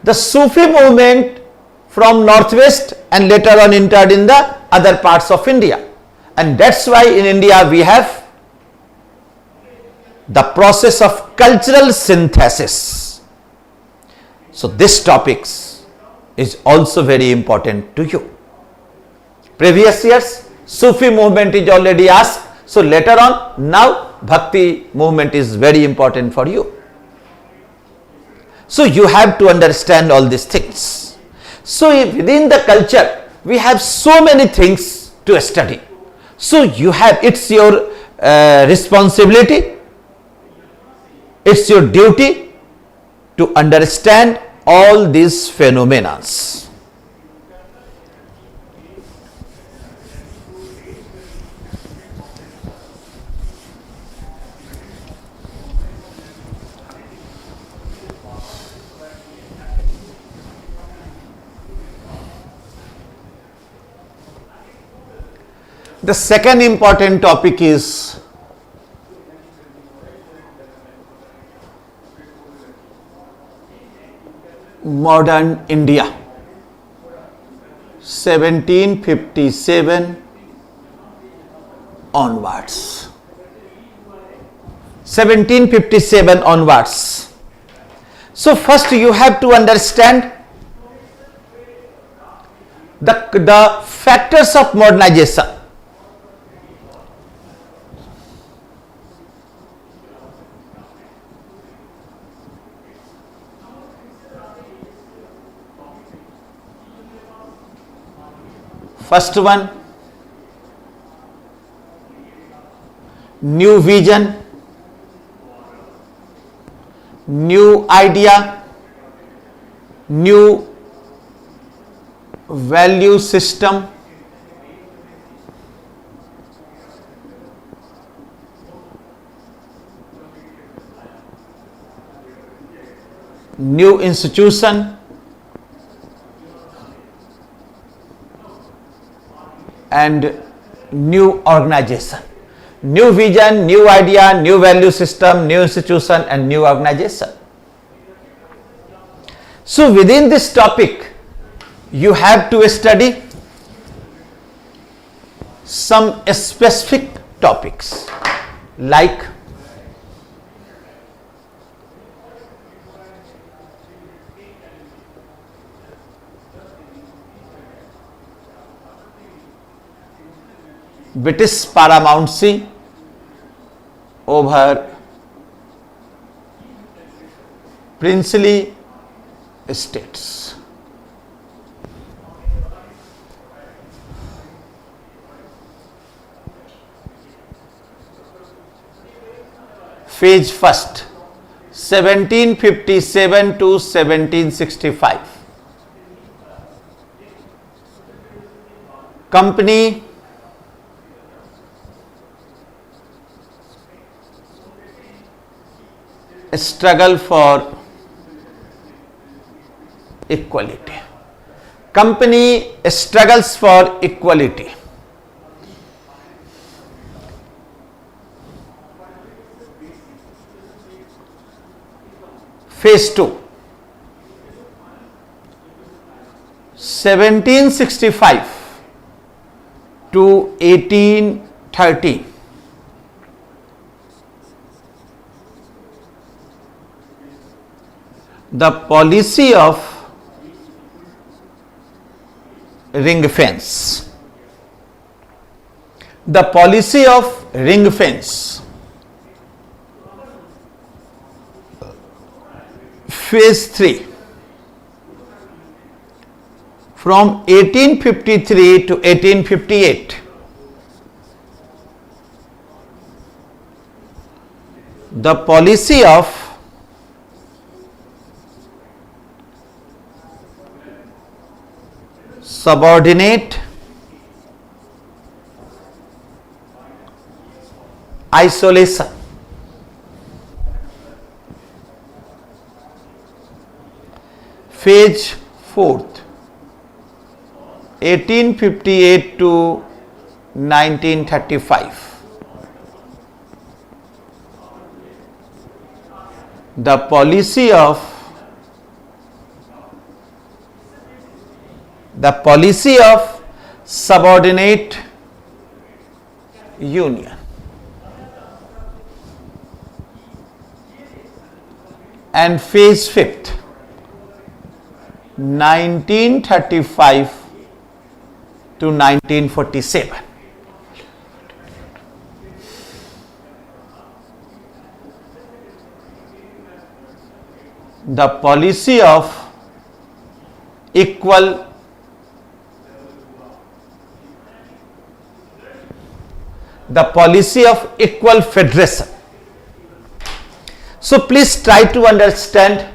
The Sufi movement from northwest and later on entered in the other parts of India. And that's why in India we have the process of cultural synthesis. So this topics is also very important to you. Previous years Sufi movement is already asked. So later on, now Bhakti movement is very important for you. So you have to understand all these things. So within the culture, we have so many things to study. So you have, it's your responsibility, it's your duty to understand all these phenomena. The second important topic is modern India, 1757 onwards. 1757 onwards. So first you have to understand the factors of modernization. First one, new vision, new idea, new value system, new institution, and new organization. New vision, new idea, new value system, new institution and new organization. So within this topic, you have to study some specific topics like British paramountcy over princely states. Phase first, 1757 to 1765. Company struggle for equality. Company struggles for equality. Phase 2, 1765 to 1830. The policy of ring fence. The policy of ring fence. Phase 3, from 1853 to 1858. The policy of subordinate isolation. Phase 4th, 1858 to 1935. the policy of subordinate union. And phase fifth, 1935 to 1947. The policy of equal federation. So please try to understand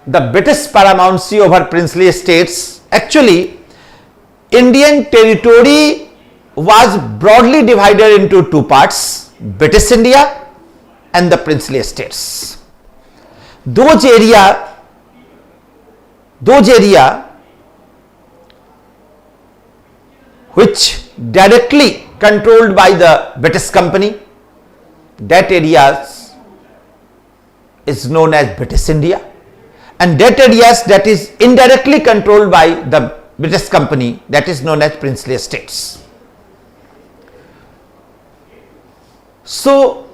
the British paramountcy over princely states. Actually, Indian territory was broadly divided into two parts, British India and the princely states. Those area which directly controlled by the British company, that areas is known as British India, and that areas that is indirectly controlled by the British company, that is known as princely states. So,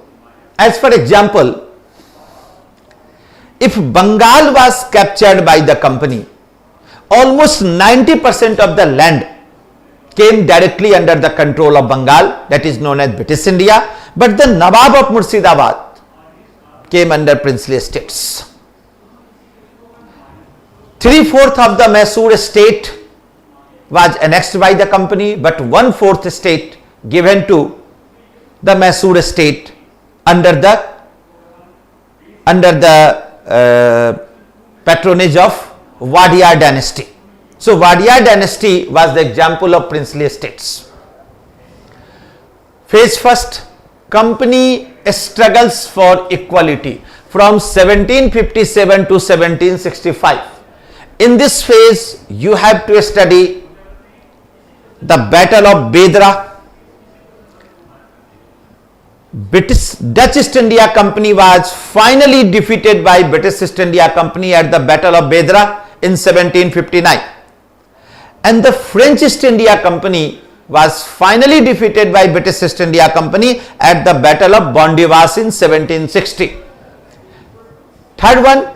as for example, if Bengal was captured by the company, almost 90% of the land came directly under the control of Bengal, that is known as British India, but the Nawab of Murshidabad came under princely states. 3/4 of the Mysore state was annexed by the company, but 1/4 state given to the Mysore state under the patronage of Wadiyar dynasty. So Wadiyar dynasty was the example of princely states. Phase first, company struggles for equality from 1757 to 1765. In this phase, you have to study the Battle of Bedra. Dutch East India Company was finally defeated by British East India Company at the Battle of Bedra in 1759, and the French East India Company was finally defeated by British East India Company at the Battle of Bondivas in 1760. Third one,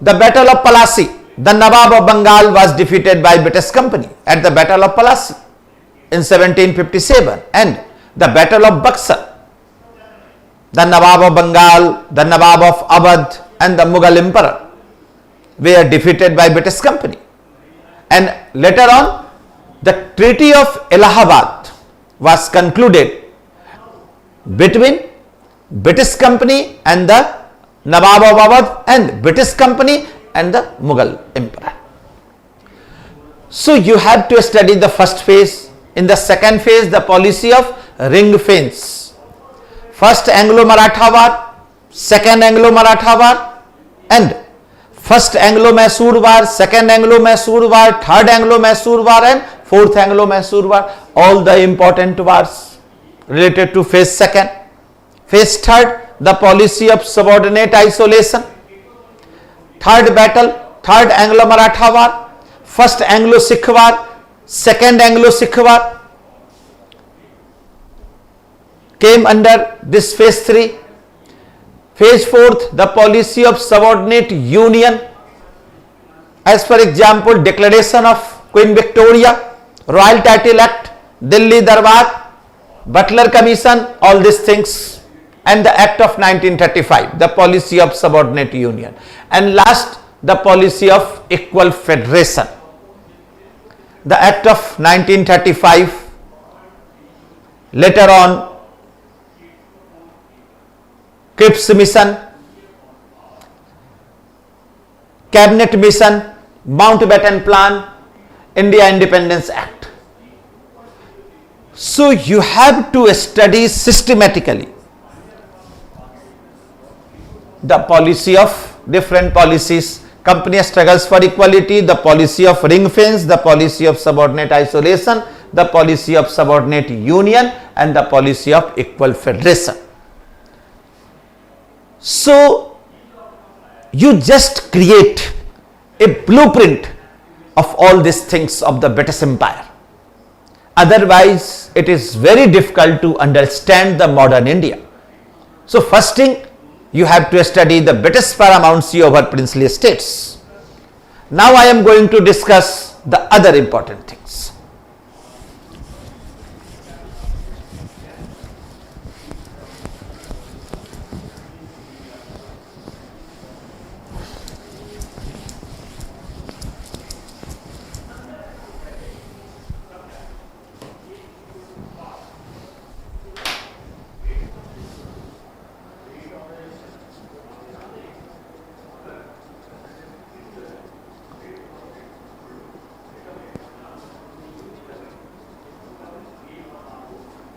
the Battle of Palasi. The Nawab of Bengal was defeated by British Company at the Battle of Palasi in 1757, and the Battle of Buxar. The Nawab of Bengal, the Nawab of Awadh and the Mughal Emperor were defeated by British Company, and later on the Treaty of Allahabad was concluded between British Company and the Nawab of Awadh and British Company and the Mughal Emperor. So you have to study the first phase. In the second phase, the policy of ring fence. First Anglo-Maratha War, second Anglo-Maratha War, and first Anglo-Mysore War, second Anglo-Mysore War, third Anglo-Mysore War, and fourth Anglo-Mysore War. All the important wars related to phase second. Phase third, the policy of subordinate isolation. Third battle, third Anglo-Maratha War, first Anglo-Sikh War, second Anglo-Sikh War came under this phase 3. Phase 4th, the policy of subordinate union. As for example, Declaration of Queen Victoria, Royal Title Act, Delhi Darbar, Butler Commission, all these things, and the Act of 1935, the policy of subordinate union. And last, the policy of equal federation. The Act of 1935, later on Cripps Mission, Cabinet Mission, Mountbatten Plan, India Independence Act. So you have to study systematically the policy of different policies. Company struggles for equality, the policy of ring fence, the policy of subordinate isolation, the policy of subordinate union, and the policy of equal federation. So you just create a blueprint of all these things of the British Empire. Otherwise, it is very difficult to understand the modern India. So first thing, you have to study the British paramountcy over princely states. Now I am going to discuss the other important things.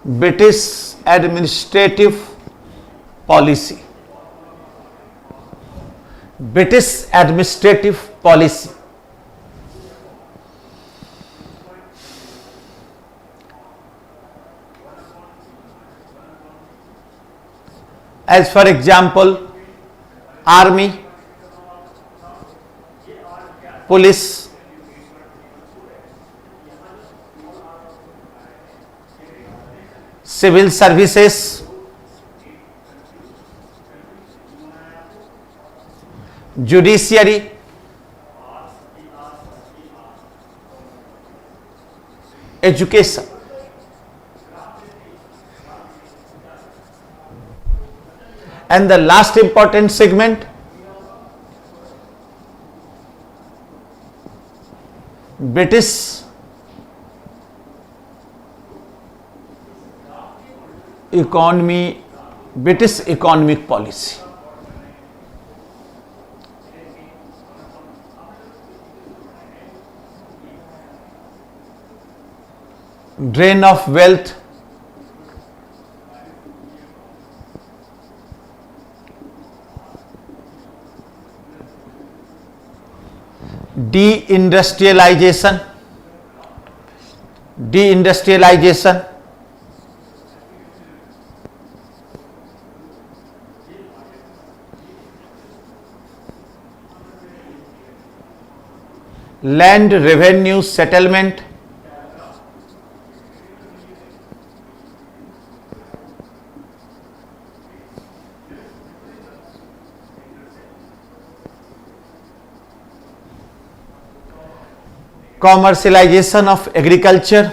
British administrative policy. British administrative policy. As for example, army, police, civil services, judiciary, education. And the last important segment, British economy, British economic policy. Drain of wealth, deindustrialization, land revenue settlement, commercialization of agriculture,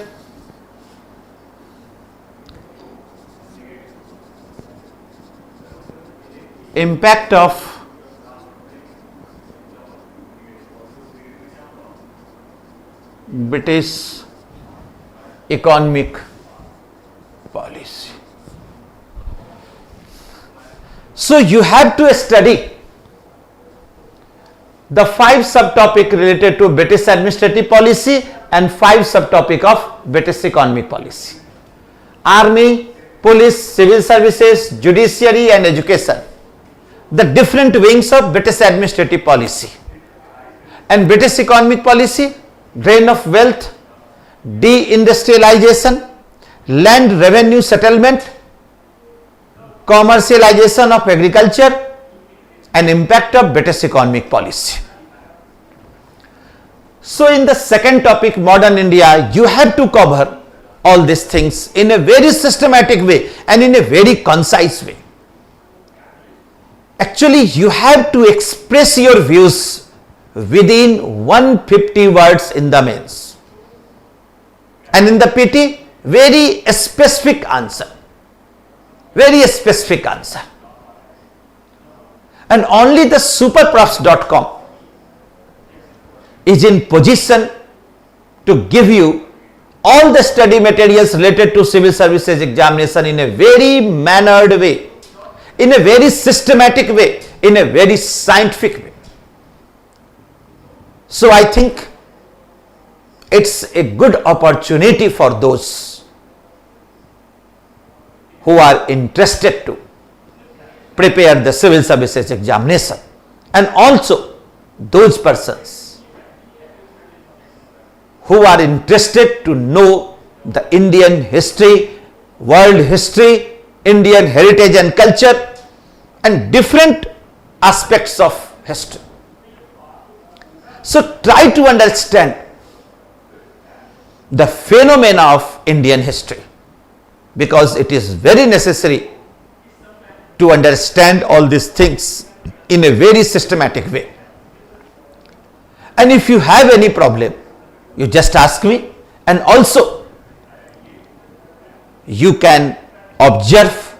impact of British economic policy. So you have to study the 5 subtopic related to British administrative policy and 5 subtopic of British economic policy. Army, police, civil services, judiciary and education. The different wings of British administrative policy. And British economic policy, drain of wealth, deindustrialization, land revenue settlement, commercialization of agriculture and impact of British economic policy. So in the second topic, modern India, you have to cover all these things in a very systematic way and in a very concise way. Actually, you have to express your views within 150 words in the mains. And in the PT, very specific answer. Very specific answer. And only the SuperProfs.com is in position to give you all the study materials related to civil services examination in a very mannered way, in a very systematic way, in a very scientific way. So I think it's a good opportunity for those who are interested to prepare the civil services examination, and also those persons who are interested to know the Indian history, world history, Indian heritage and culture, and different aspects of history. So try to understand the phenomena of Indian history, because it is very necessary to understand all these things in a very systematic way. And if you have any problem, you just ask me, and also you can observe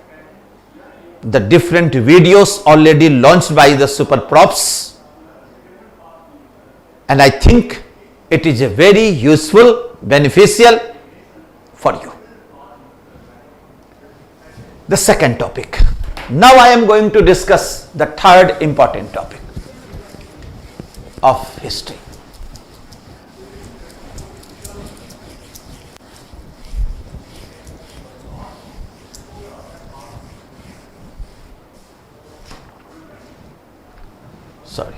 the different videos already launched by the SuperProfs, and I think it is a very useful, beneficial for you. The second topic. Now I am going to discuss the third important topic of history. Sorry.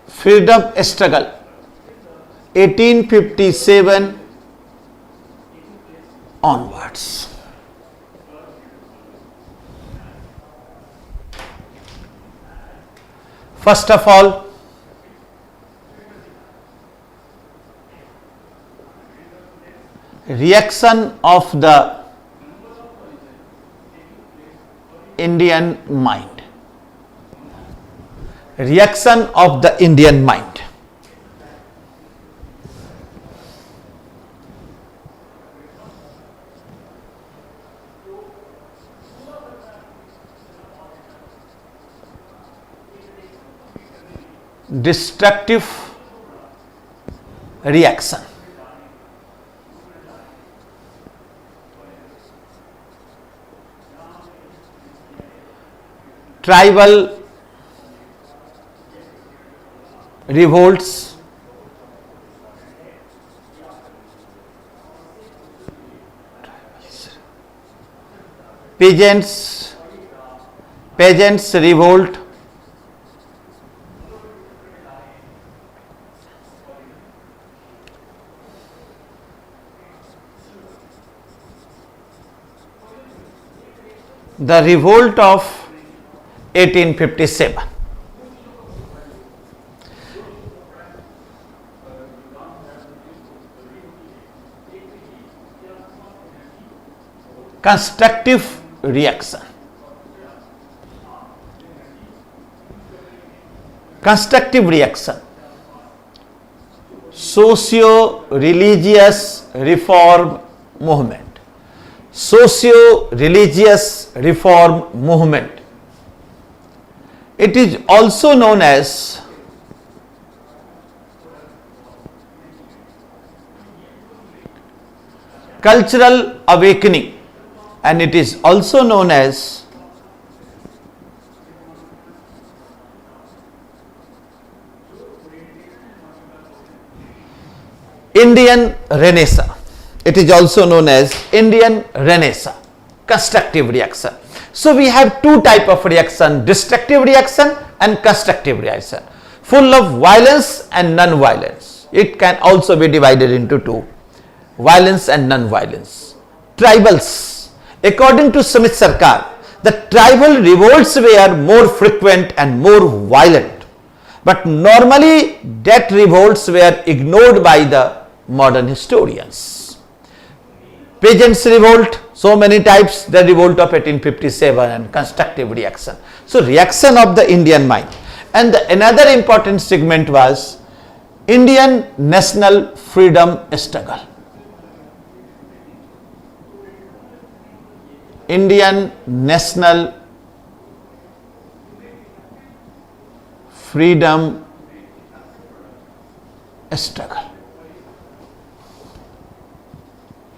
Freedom struggle 1857 onwards. First of all, reaction of the Indian mind. Reaction of the Indian mind. Destructive reaction. Tribal revolts, peasants revolt, the revolt of 1857. Constructive reaction. Constructive reaction. Socio-religious reform movement. Socio-religious reform movement. It is also known as cultural awakening, and it is also known as Indian Renaissance. It is also known as Indian Renaissance, constructive reaction. So we have two type of reaction, destructive reaction and constructive reaction, full of violence and non-violence. It can also be divided into two, violence and non-violence. Tribals. According to Samit Sarkar, the tribal revolts were more frequent and more violent, but normally that revolts were ignored by the modern historians. Peasants revolt, so many types, the revolt of 1857 and constructive reaction. So reaction of the Indian mind. And another important segment was Indian national freedom struggle. Indian national freedom struggle.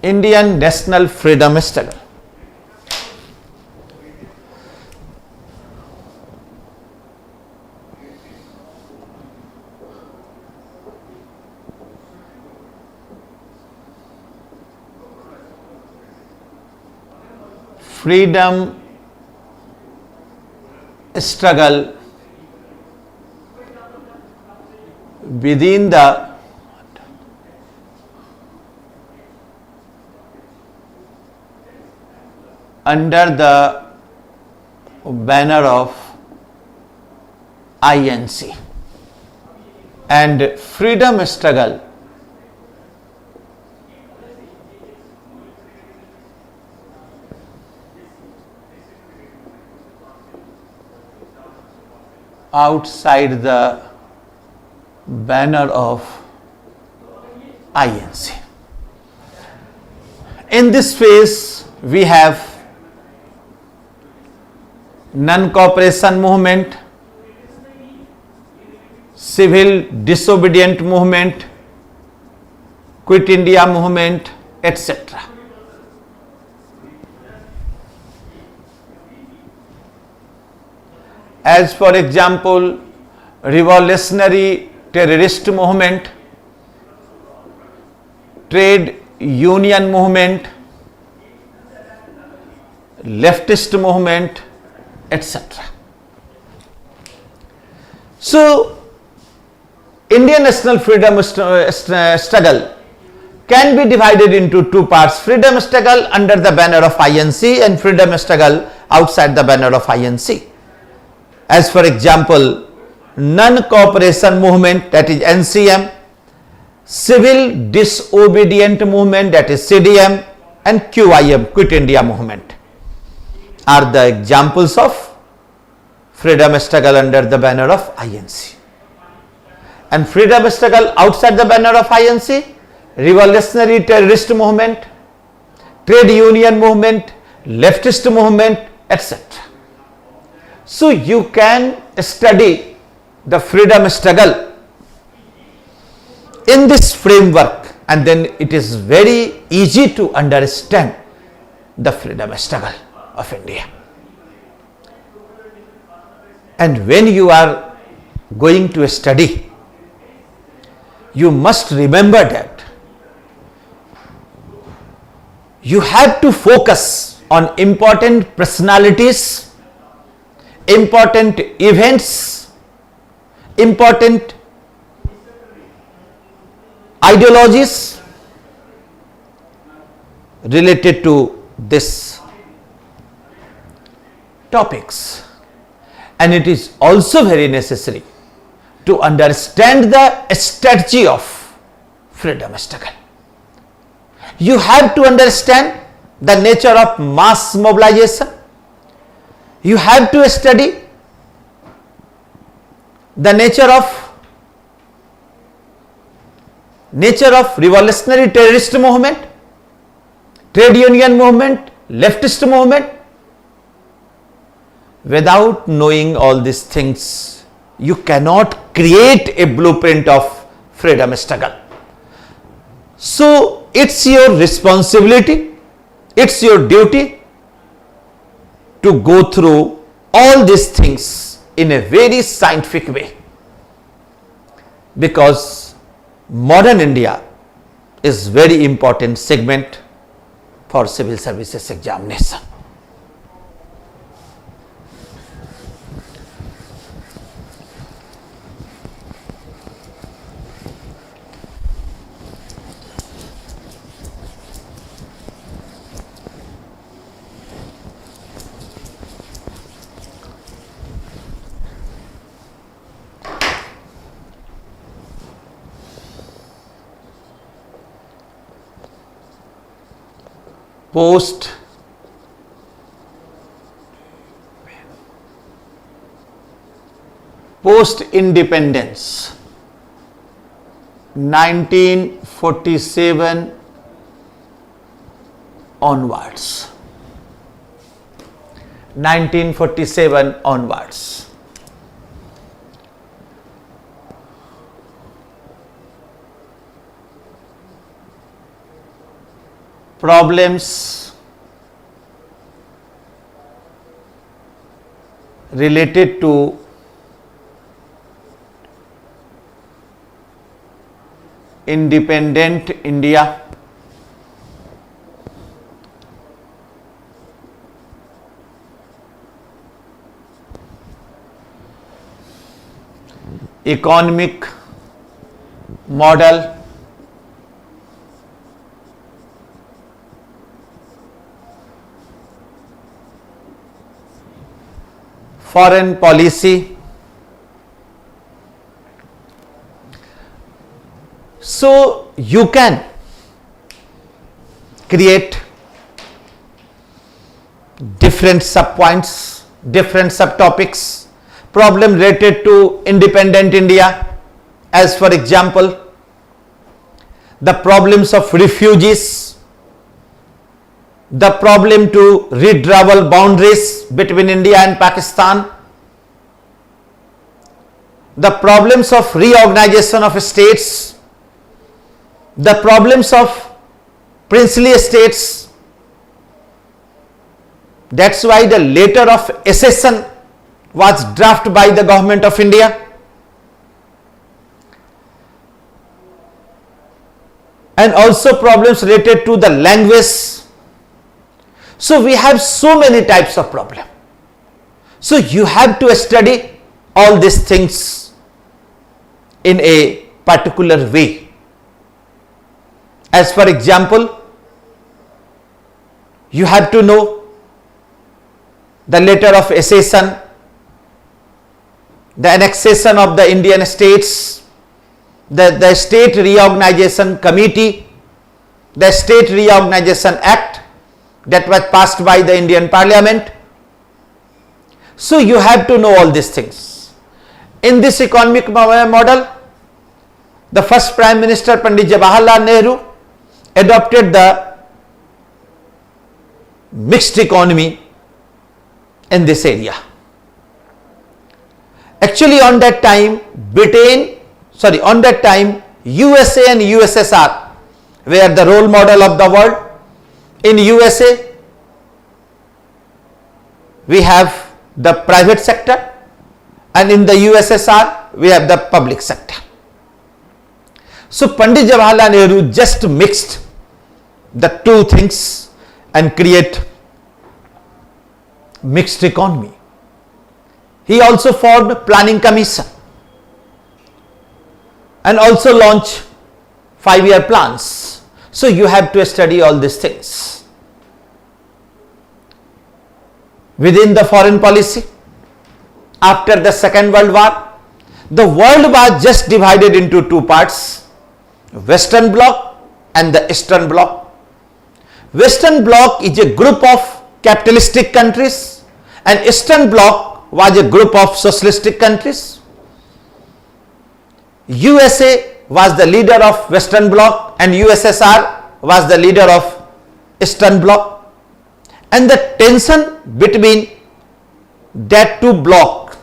Indian national freedom struggle. Freedom struggle within the under the banner of INC, and freedom struggle outside the banner of INC. In this phase, we have non-cooperation movement, civil disobedient movement, quit India movement, etc. As for example, revolutionary terrorist movement, trade union movement, leftist movement, etc. So, Indian national freedom struggle can be divided into two parts: freedom struggle under the banner of INC and freedom struggle outside the banner of INC. As for example, non-cooperation movement, that is NCM, civil disobedient movement, that is CDM, and QIM, Quit India movement, are the examples of freedom struggle under the banner of INC. And freedom struggle outside the banner of INC, revolutionary terrorist movement, trade union movement, leftist movement, etc. So you can study the freedom struggle in this framework, and then it is very easy to understand the freedom struggle of India. And when you are going to study, you must remember that you have to focus on important personalities, important events, important ideologies related to this topics, and it is also very necessary to understand the strategy of freedom struggle. You have to understand the nature of mass mobilization. You have to study the nature of revolutionary terrorist movement, trade union movement, leftist movement. Without knowing all these things, you cannot create a blueprint of freedom struggle. So it's your responsibility, it's your duty to go through all these things in a very scientific way, because modern India is very important segment for civil services examination. Post independence 1947 onwards. 1947 onwards. Problems related to independent India, economic model, foreign policy. So you can create different subpoints, different subtopics, problem related to independent India, as for example, the problems of refugees, the problem to redraw boundaries between India and Pakistan, the problems of reorganization of states, the problems of princely states. That's why the letter of accession was drafted by the government of India. And also problems related to the language. So we have so many types of problem. So you have to study all these things in a particular way. As for example, you have to know the letter of accession, the annexation of the Indian states, the State Reorganization Committee, the State Reorganization Act that was passed by the Indian Parliament. So you have to know all these things. In this economic model, the first Prime Minister Pandit Jawaharlal Nehru adopted the mixed economy in this area. Actually on that time USA and USSR were the role model of the world. In USA we have the private sector and in the USSR we have the public sector. So Pandit Jawaharlal Nehru just mixed the two things and create mixed economy. He also formed planning commission and also launched 5-year plans. So you have to study all these things. Within the foreign policy, after the Second World War, the world was just divided into two parts, Western Bloc and the Eastern Bloc. Western Bloc is a group of capitalistic countries and Eastern Bloc was a group of socialistic countries. USA was the leader of Western Bloc and USSR was the leader of Eastern Bloc, and the tension between that two blocs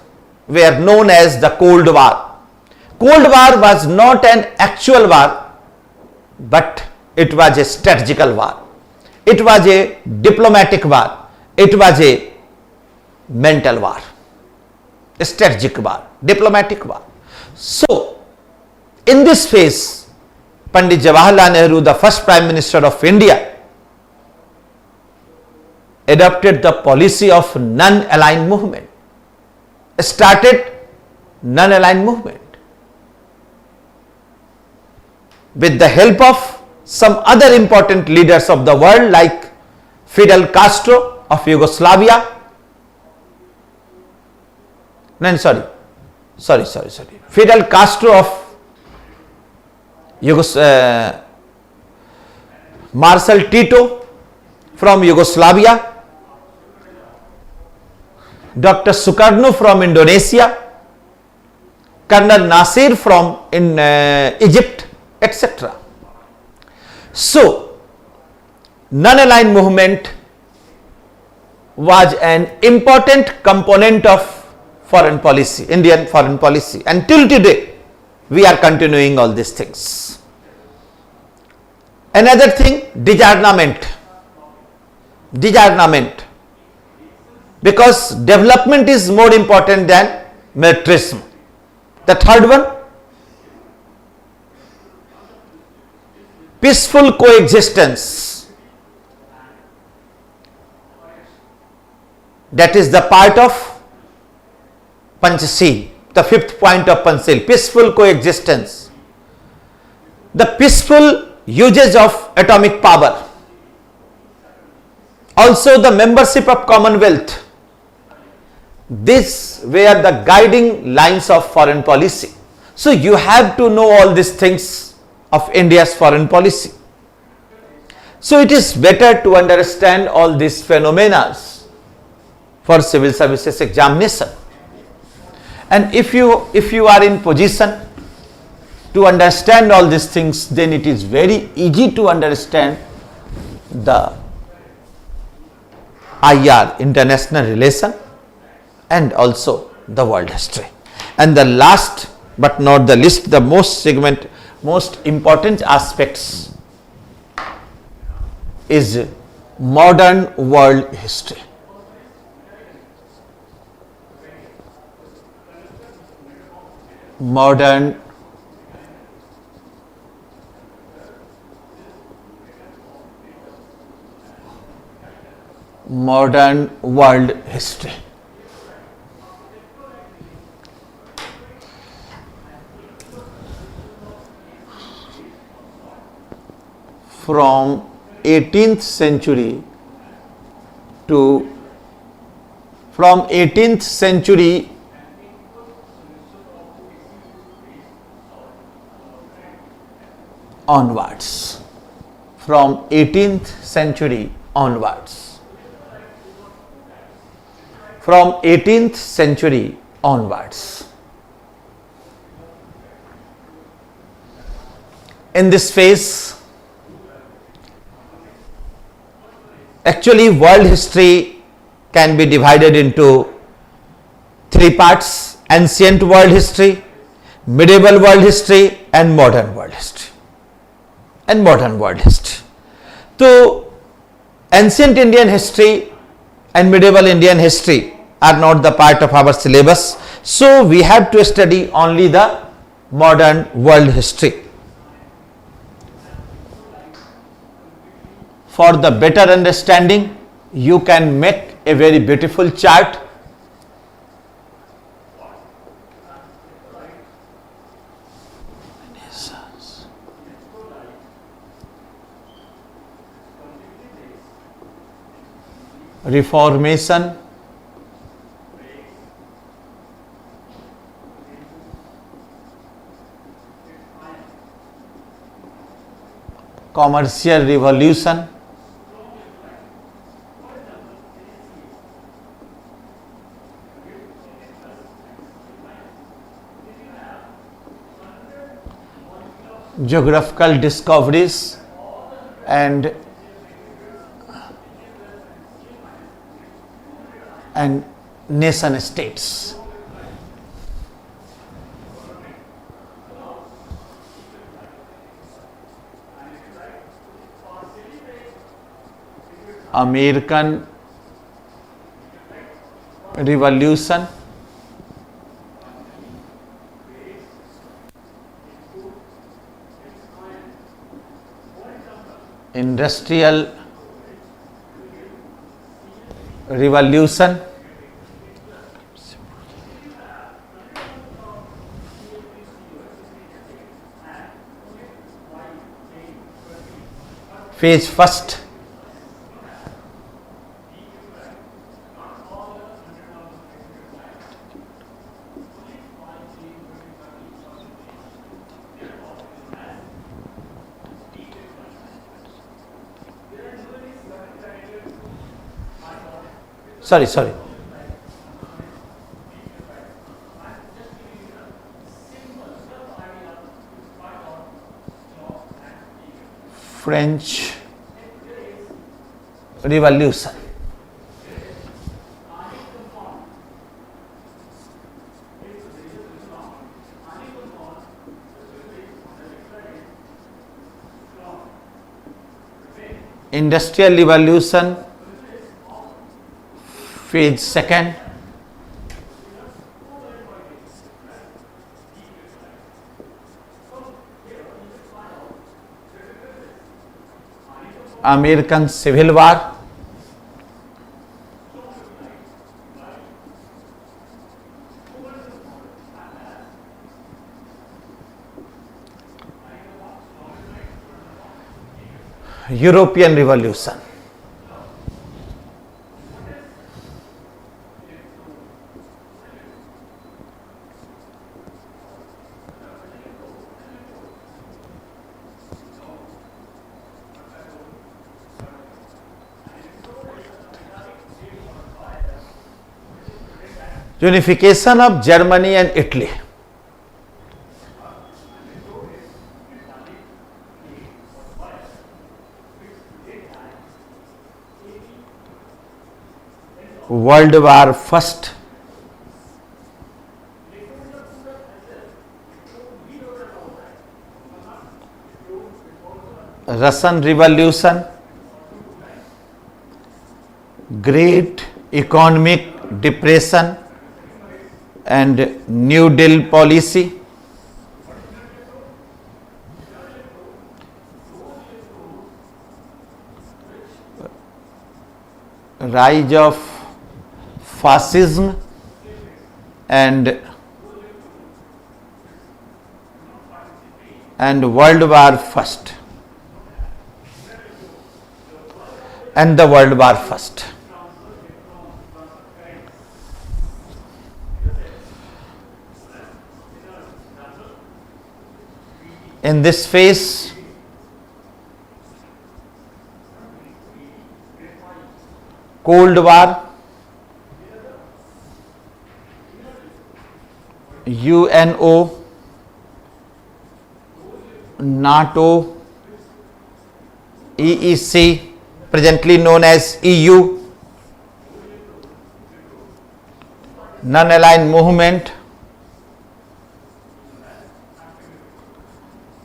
were known as the Cold War. Cold War was not an actual war, but it was a strategical war. It was a diplomatic war. It was a mental war, a strategic war, diplomatic war. So in this phase, Pandit Jawaharlal Nehru, the first Prime Minister of India, adopted the policy of non-aligned movement, started non-aligned movement with the help of some other important leaders of the world like Fidel Castro of Yugoslavia. Fidel Castro of Marshal Tito from Yugoslavia, Dr. Sukarno from Indonesia, Colonel Nasir from Egypt, etc. So, non-aligned movement was an important component of foreign policy, Indian foreign policy, and till today we are continuing all these things. Another thing, disarmament, because development is more important than militarism. The third one, peaceful coexistence, that is the part of Panchasheel. the fifth point of pencil, peaceful coexistence. The peaceful usage of atomic power. Also the membership of Commonwealth. These were the guiding lines of foreign policy. So you have to know all these things of India's foreign policy. So it is better to understand all these phenomena for civil services examination. And if you are in position to understand all these things, then it is very easy to understand the IR, international relation, and also the world history. And the last but not the least, the most important aspects is modern world history. Modern world history. From 18th century onwards. From 18th century onwards. From 18th century onwards. In this phase, actually world history can be divided into three parts: ancient world history, medieval world history, and modern world history. So ancient Indian history and medieval Indian history are not the part of our syllabus, so we have to study only the modern world history. For the better understanding, you can make a very beautiful chart. Reformation, commercial revolution, geographical discoveries, and nation states. American Revolution, Industrial Revolution, phase first, sorry. French Revolution. Industrial Revolution, phase second. American Civil War, European Revolution. Unification of Germany and Italy. World War First. Russian Revolution. Great Economic Depression and New Deal policy. Rise of fascism and World War First and the World War First. In this phase, Cold War, UNO, NATO, EEC, presently known as EU, non-aligned movement,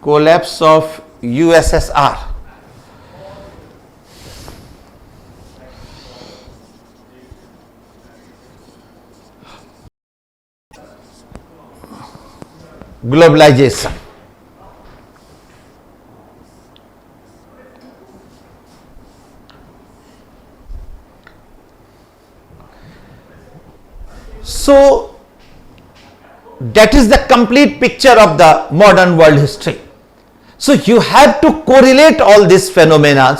collapse of USSR, globalization. So that is the complete picture of the modern world history. So you have to correlate all these phenomena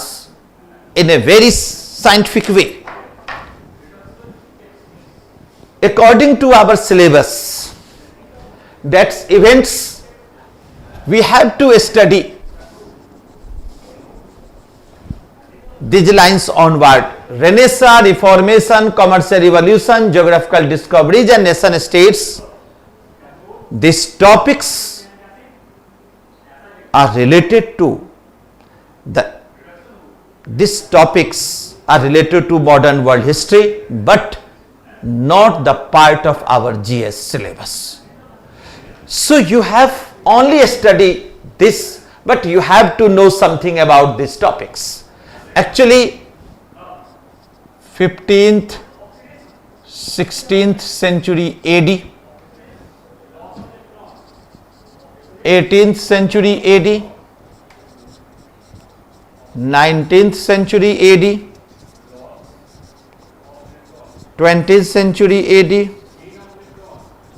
in a very scientific way. According to our syllabus, that's events we have to study these lines onward: Renaissance, Reformation, Commercial Revolution, Geographical Discoveries and Nation States. These topics are related to modern world history, but not the part of our GS syllabus. So you have only studied this, but you have to know something about these topics. Actually, 15th, 16th century AD, 18th century AD, 19th century AD, 20th century AD,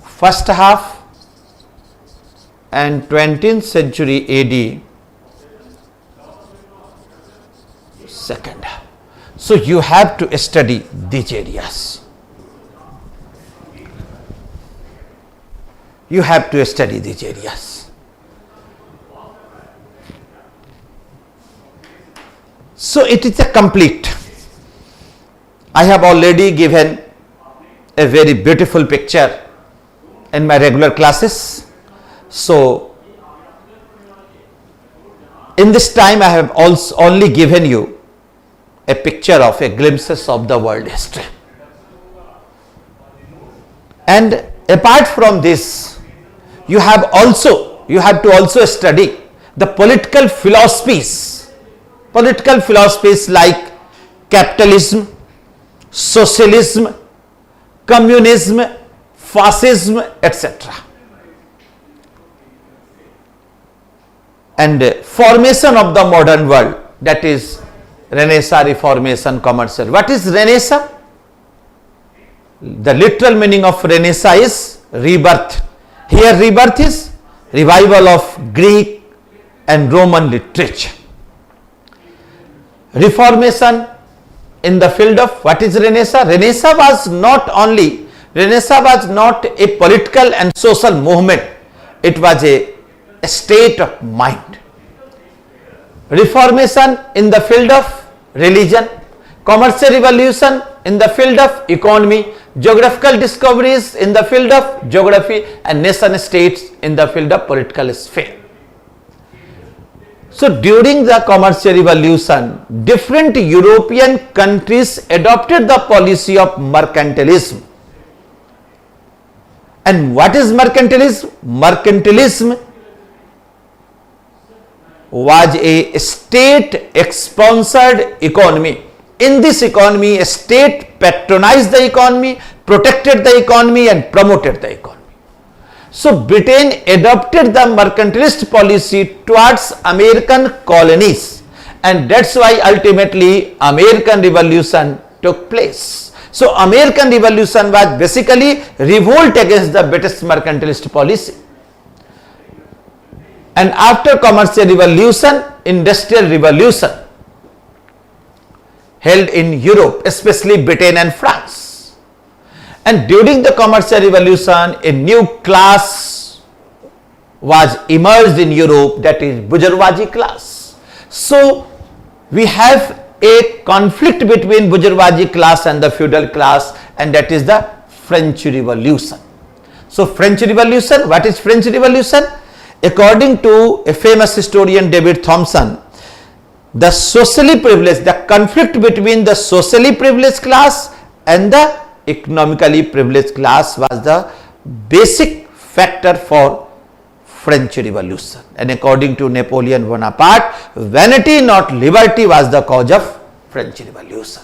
first half, and 20th century AD, second half. So you have to study these areas. You have to study these areas. So it is a complete. I have already given a very beautiful picture in my regular classes. So in this time I have also only given you a picture of a glimpses of the world history. And apart from this, you have to also study the political philosophies like capitalism, socialism, communism, fascism, etc. And formation of the modern world, that is Renaissance, Reformation, Commercial. What is Renaissance? The literal meaning of Renaissance is rebirth. Here rebirth is revival of Greek and Roman literature. reformation in the field of what is Renaissance? Renaissance was not a political and social movement, it was a state of mind. Reformation in the field of religion, commercial revolution in the field of economy, geographical discoveries in the field of geography, and nation states in the field of political sphere. So during the commercial revolution, different European countries adopted the policy of mercantilism. And what is mercantilism? Mercantilism was a state-sponsored economy. In this economy, a state patronized the economy, protected the economy, and promoted the economy. So Britain adopted the mercantilist policy towards American colonies, and that's why ultimately American Revolution took place. So American Revolution was basically revolt against the British mercantilist policy. And after commercial revolution, industrial revolution held in Europe, especially Britain and France. And during the commercial revolution, a new class was emerged in Europe, that is bourgeoisie class. So we have a conflict between bourgeoisie class and the feudal class, and that is the French Revolution. So French Revolution, what is French Revolution? According to a famous historian David Thompson, the socially privileged, the conflict between the socially privileged class and the economically privileged class was the basic factor for French Revolution. And according to Napoleon Bonaparte, vanity not liberty was the cause of French Revolution.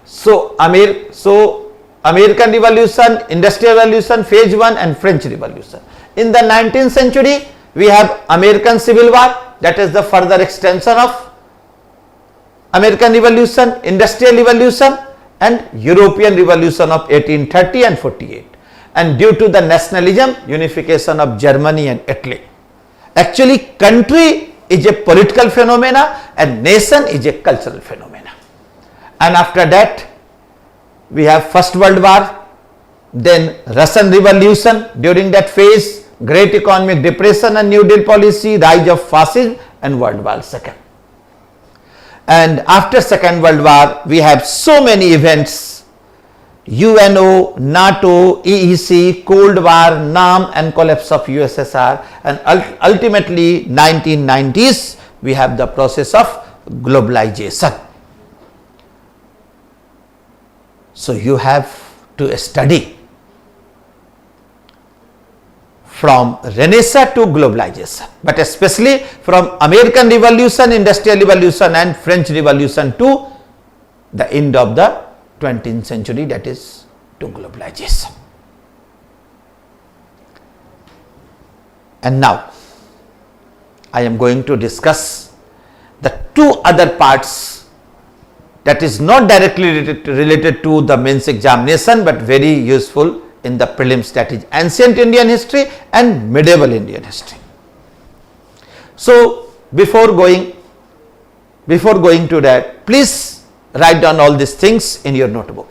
So American Revolution, Industrial Revolution, Phase 1 and French Revolution. In the 19th century, we have American Civil War, that is the further extension of American Revolution, Industrial Revolution and European Revolution of 1830 and 48. And due to the nationalism, unification of Germany and Italy. Actually, country is a political phenomena and nation is a cultural phenomena. And after that, we have First World War, then Russian Revolution. During that phase, Great Economic Depression and New Deal policy, rise of fascism and World War II. And after Second World War, we have so many events: UNO, NATO, EEC, Cold War, NAM and collapse of USSR, and ultimately 1990s, we have the process of globalization. So you have to study from Renaissance to globalization, but especially from American Revolution, Industrial Revolution and French Revolution to the end of the 20th century, that is to globalization. And now I am going to discuss the two other parts that is not directly related to the mains examination, but very useful in the prelims, that is ancient Indian history and medieval Indian history. So before going to that, please write down all these things in your notebook.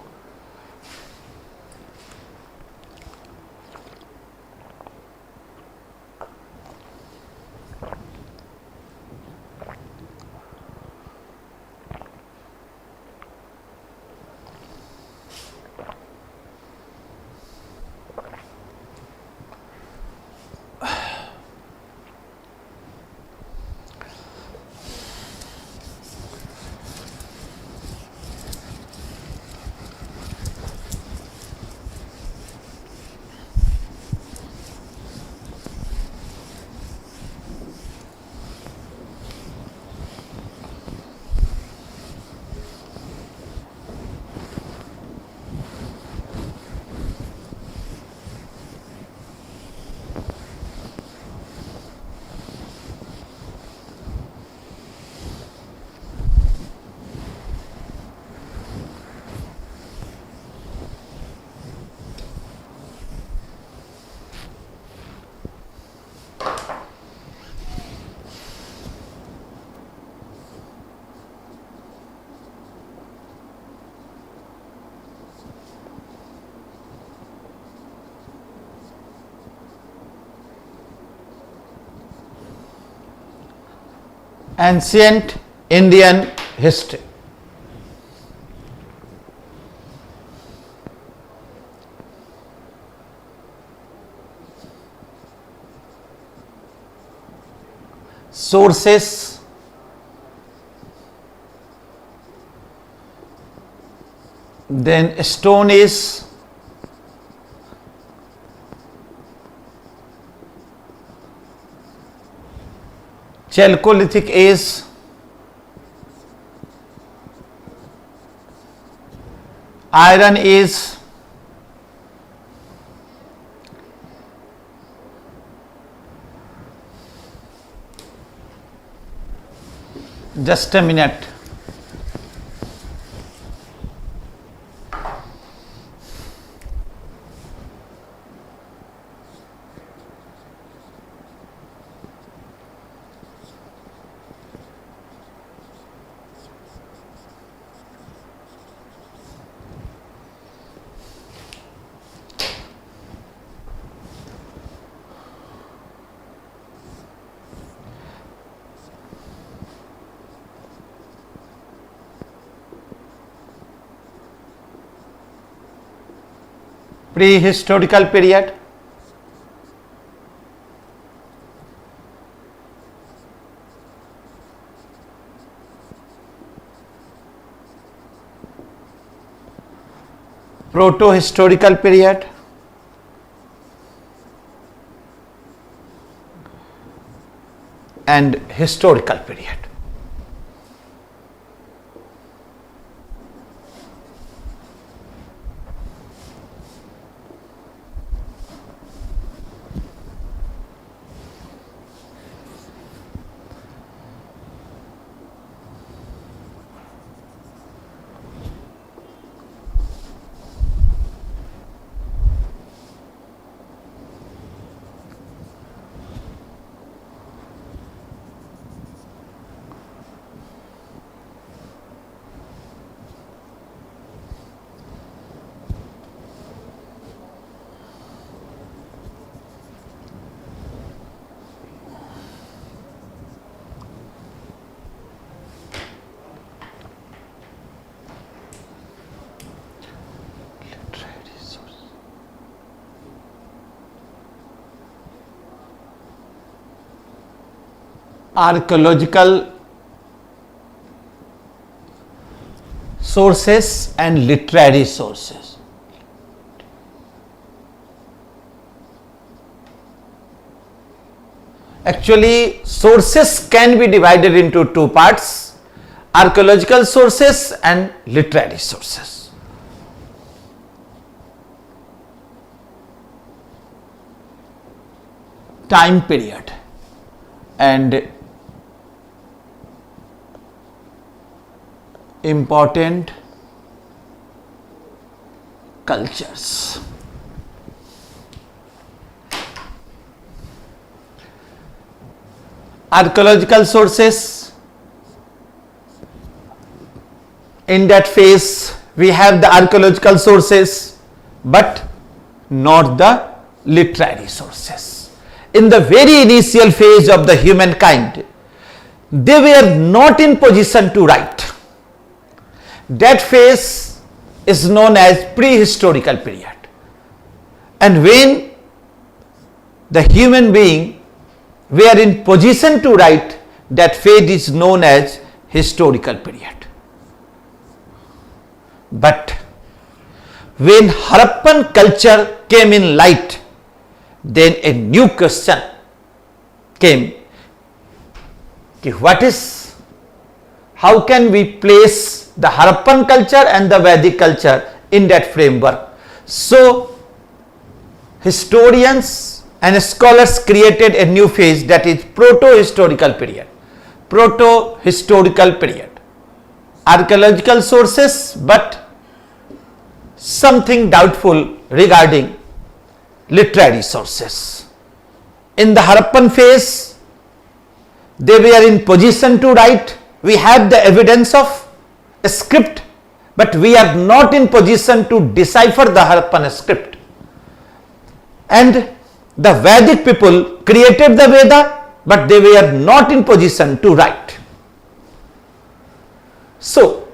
Ancient Indian history. Sources, then Stone Age, Chalcolithic Age, Iron Age, just a minute. Prehistorical period, proto-historical period, and historical period. Archaeological sources and literary sources. Actually, sources can be divided into two parts: archaeological sources and literary sources. Time period and important cultures. Archaeological sources, in that phase we have the archaeological sources but not the literary sources. In the very initial phase of the humankind, they were not in position to write. That phase is known as prehistorical period. And when the human being were in position to write, that phase is known as historical period. But when Harappan culture came in light, then a new question came. How can we place the Harappan culture and the Vedic culture in that framework? So historians and scholars created a new phase, that is proto-historical period. Proto-historical period. Archaeological sources but something doubtful regarding literary sources. In the Harappan phase, they were in position to write. We have the evidence of a script, but we are not in position to decipher the Harappan script. And the Vedic people created the Veda, but they were not in position to write. So,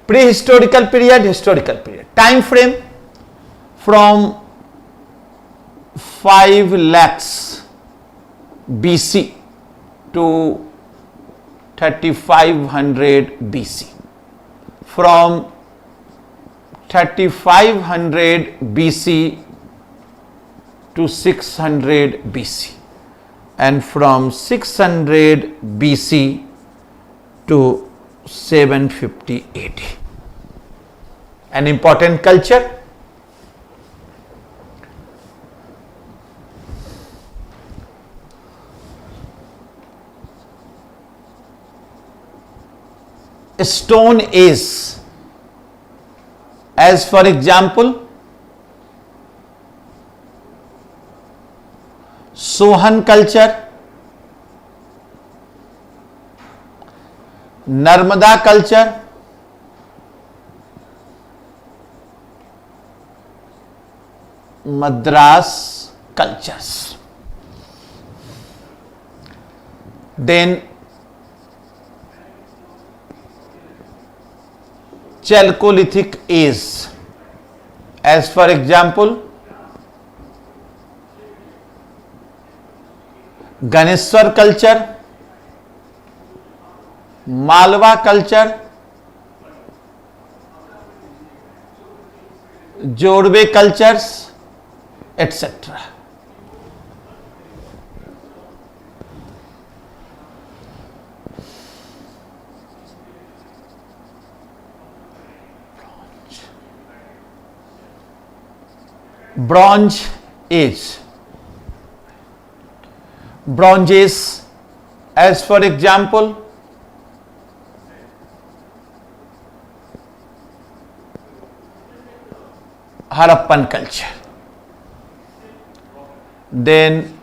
prehistorical period, historical period. Time frame from 5 lakhs BC to 3500 BC. From 3500 BC to 600 BC, and from 600 BC to 750 AD. An important culture. Stone Age, as for example, Sohan culture, Narmada culture, Madras cultures. Then Chalcolithic age, as for example, Ganeshwar culture, Malwa culture, Jodhve cultures, etc. Bronze Age. Bronze Age, as for example, Harappan culture. Then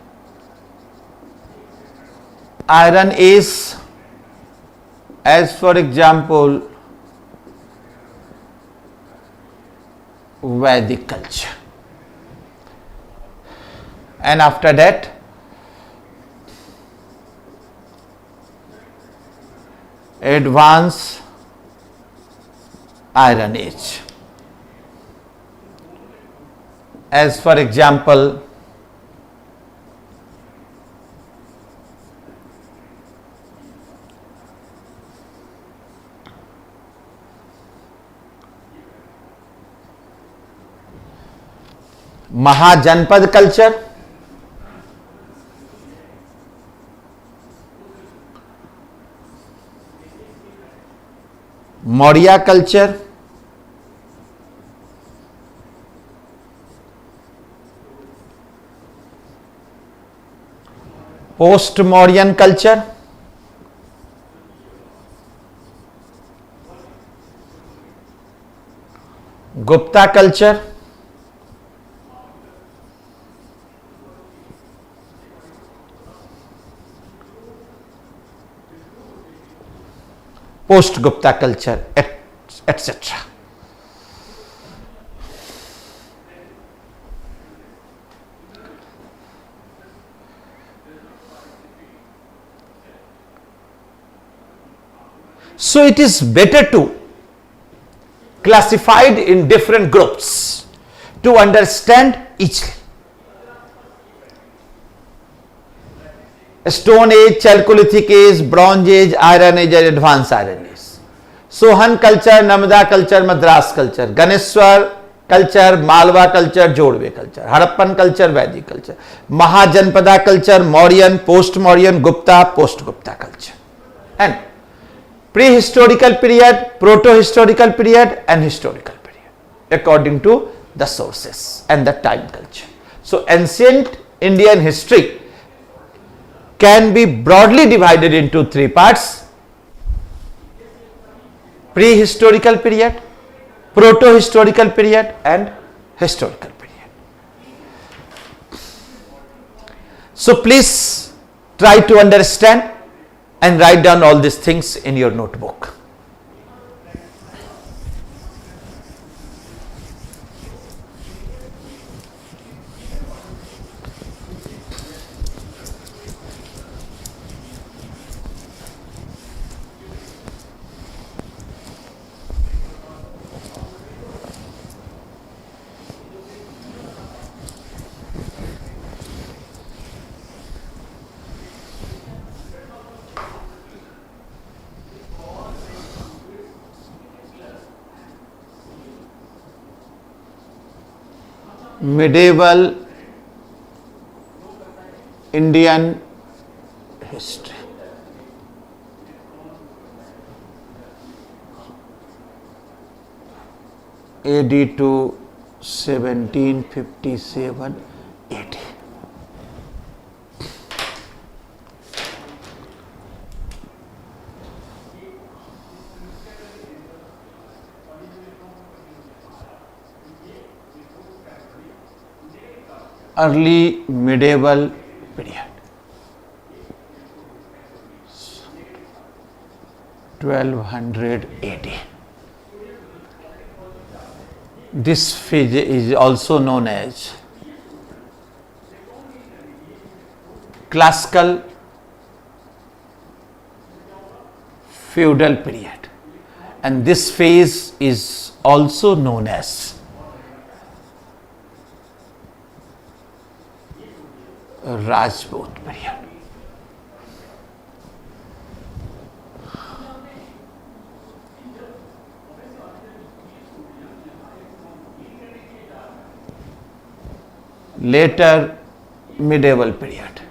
Iron Age, as for example, Vedic culture. And after that, Advanced Iron Age, as for example, Mahajanpad culture, Maurya culture, Post-Mauryan culture, Gupta culture, Post-Gupta culture, etc. So it is better to classify it in different groups to understand each. Stone Age, Chalcolithic Age, Bronze Age, Iron Age, and Advanced Iron Age. Sohan culture, Namda culture, Madras culture, Ganeshwar culture, Malwa culture, Jodhve culture, Harappan culture, Vedic culture, Mahajanpada culture, Mauryan, Post-Mauryan, Gupta, Post-Gupta culture, and prehistorical period, proto-historical period, and historical period according to the sources and the time culture. So ancient Indian history can be broadly divided into three parts: prehistorical period, proto-historical period, and historical period. So please try to understand and write down all these things in your notebook. medieval Indian history. AD to 1757 AD. Early medieval period, 1200 AD. This phase is also known as classical feudal period, and this phase is also known as Rajput period. Later medieval period,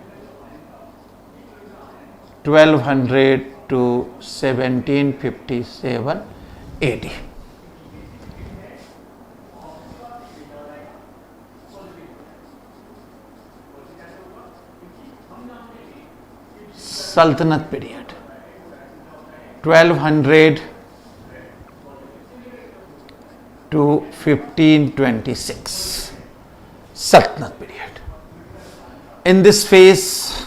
1200 to 1757 AD. Sultanate period, 1200 to 1526. Sultanate period. In this phase,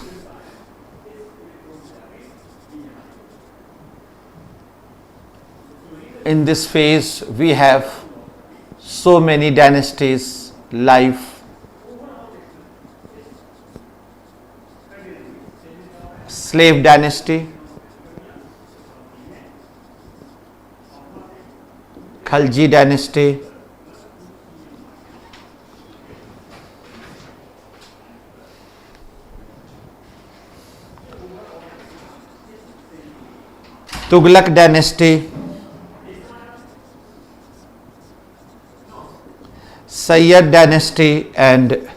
we have so many dynasties life. Slave dynasty, Khalji dynasty, Tughlaq dynasty, Sayyid dynasty, and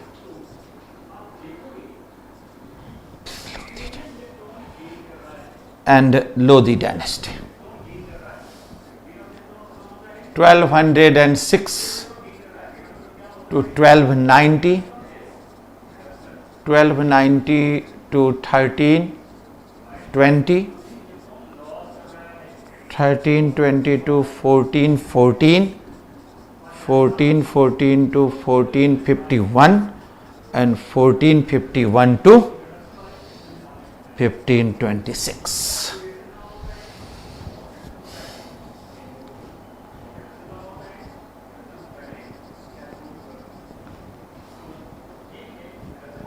Lodi dynasty. 1206 to 1290, 1290 to 1320, 1320 to 1414, 1414 to 1451, and 1451 to 1526.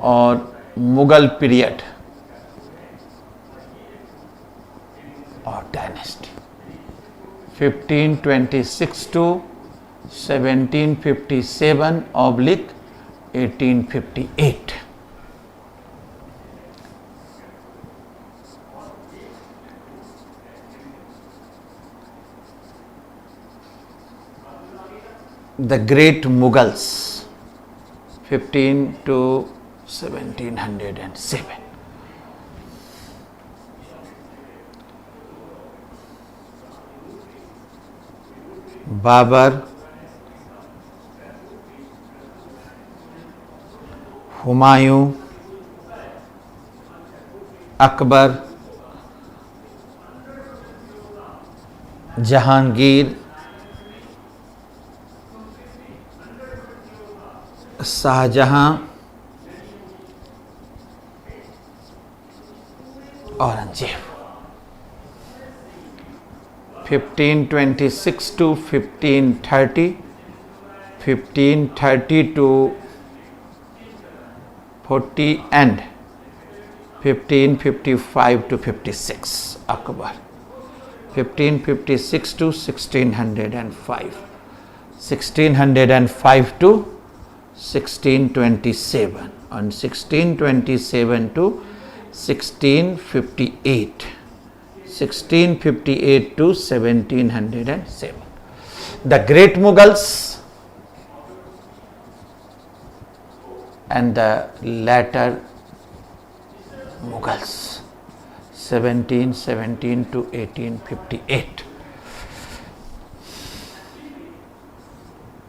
और Mughal period और dynasty 1526 to 1757/1858. The Great Mughals, 15 to 1707. Babur, Humayun, Akbar, Jahangir, Shahjahan, Aurangzeb. 1526 to 1530, 1530 to 40, and 1555 to 56 Akbar. 1556 to 1605, 1605 to 1627, and 1627 to 1658, 1658 to 1707. The Great Mughals and the later Mughals, 1717 to 1858.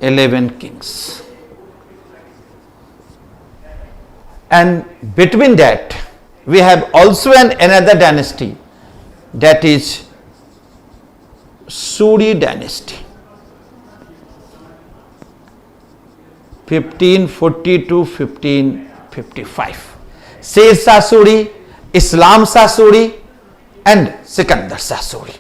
11 kings. And between that, we have also another dynasty, that is Suri dynasty, 1540 to 1555. Sher Shah Suri, Islam Shah Suri, and Sikandar Shah Suri.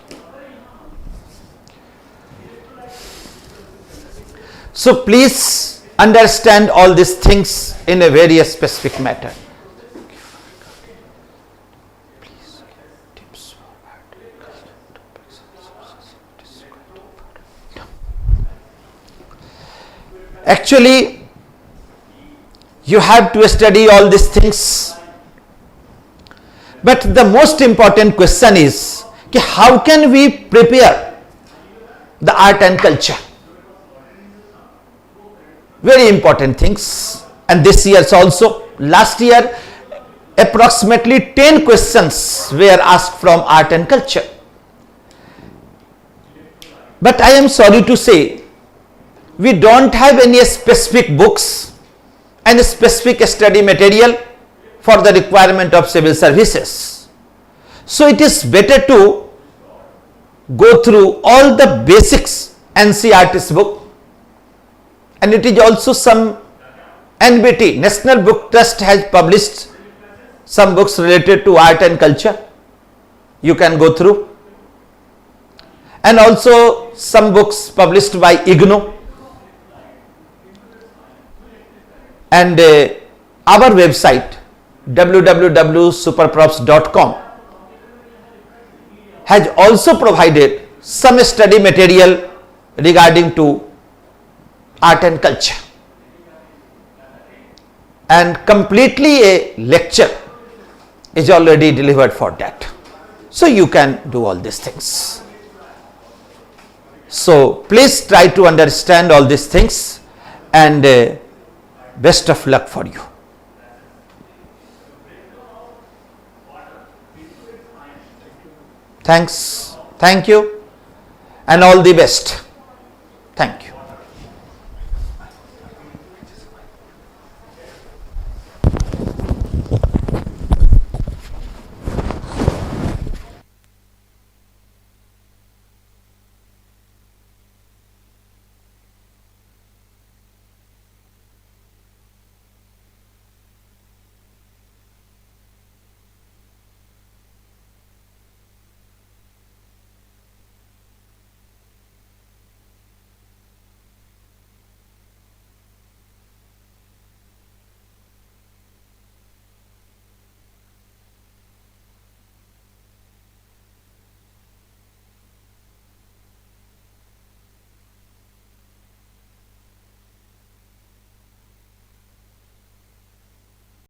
So please understand all these things in a very specific matter. Actually, you have to study all these things, but the most important question is how can we prepare the art and culture? Very important things. And this year also, last year approximately 10 questions were asked from art and culture. But I am sorry to say, we don't have any specific books and specific study material for the requirement of civil services. So it is better to go through all the basics NCERT's book, and it is also some NBT, National Book Trust, has published some books related to art and culture. You can go through, and also some books published by IGNO. And our website www.SuperProfs.com has also provided some study material regarding to art and culture, and completely a lecture is already delivered for that. So you can do all these things. So please try to understand all these things, and best of luck for you. Thanks. Thank you, and all the best. Thank you.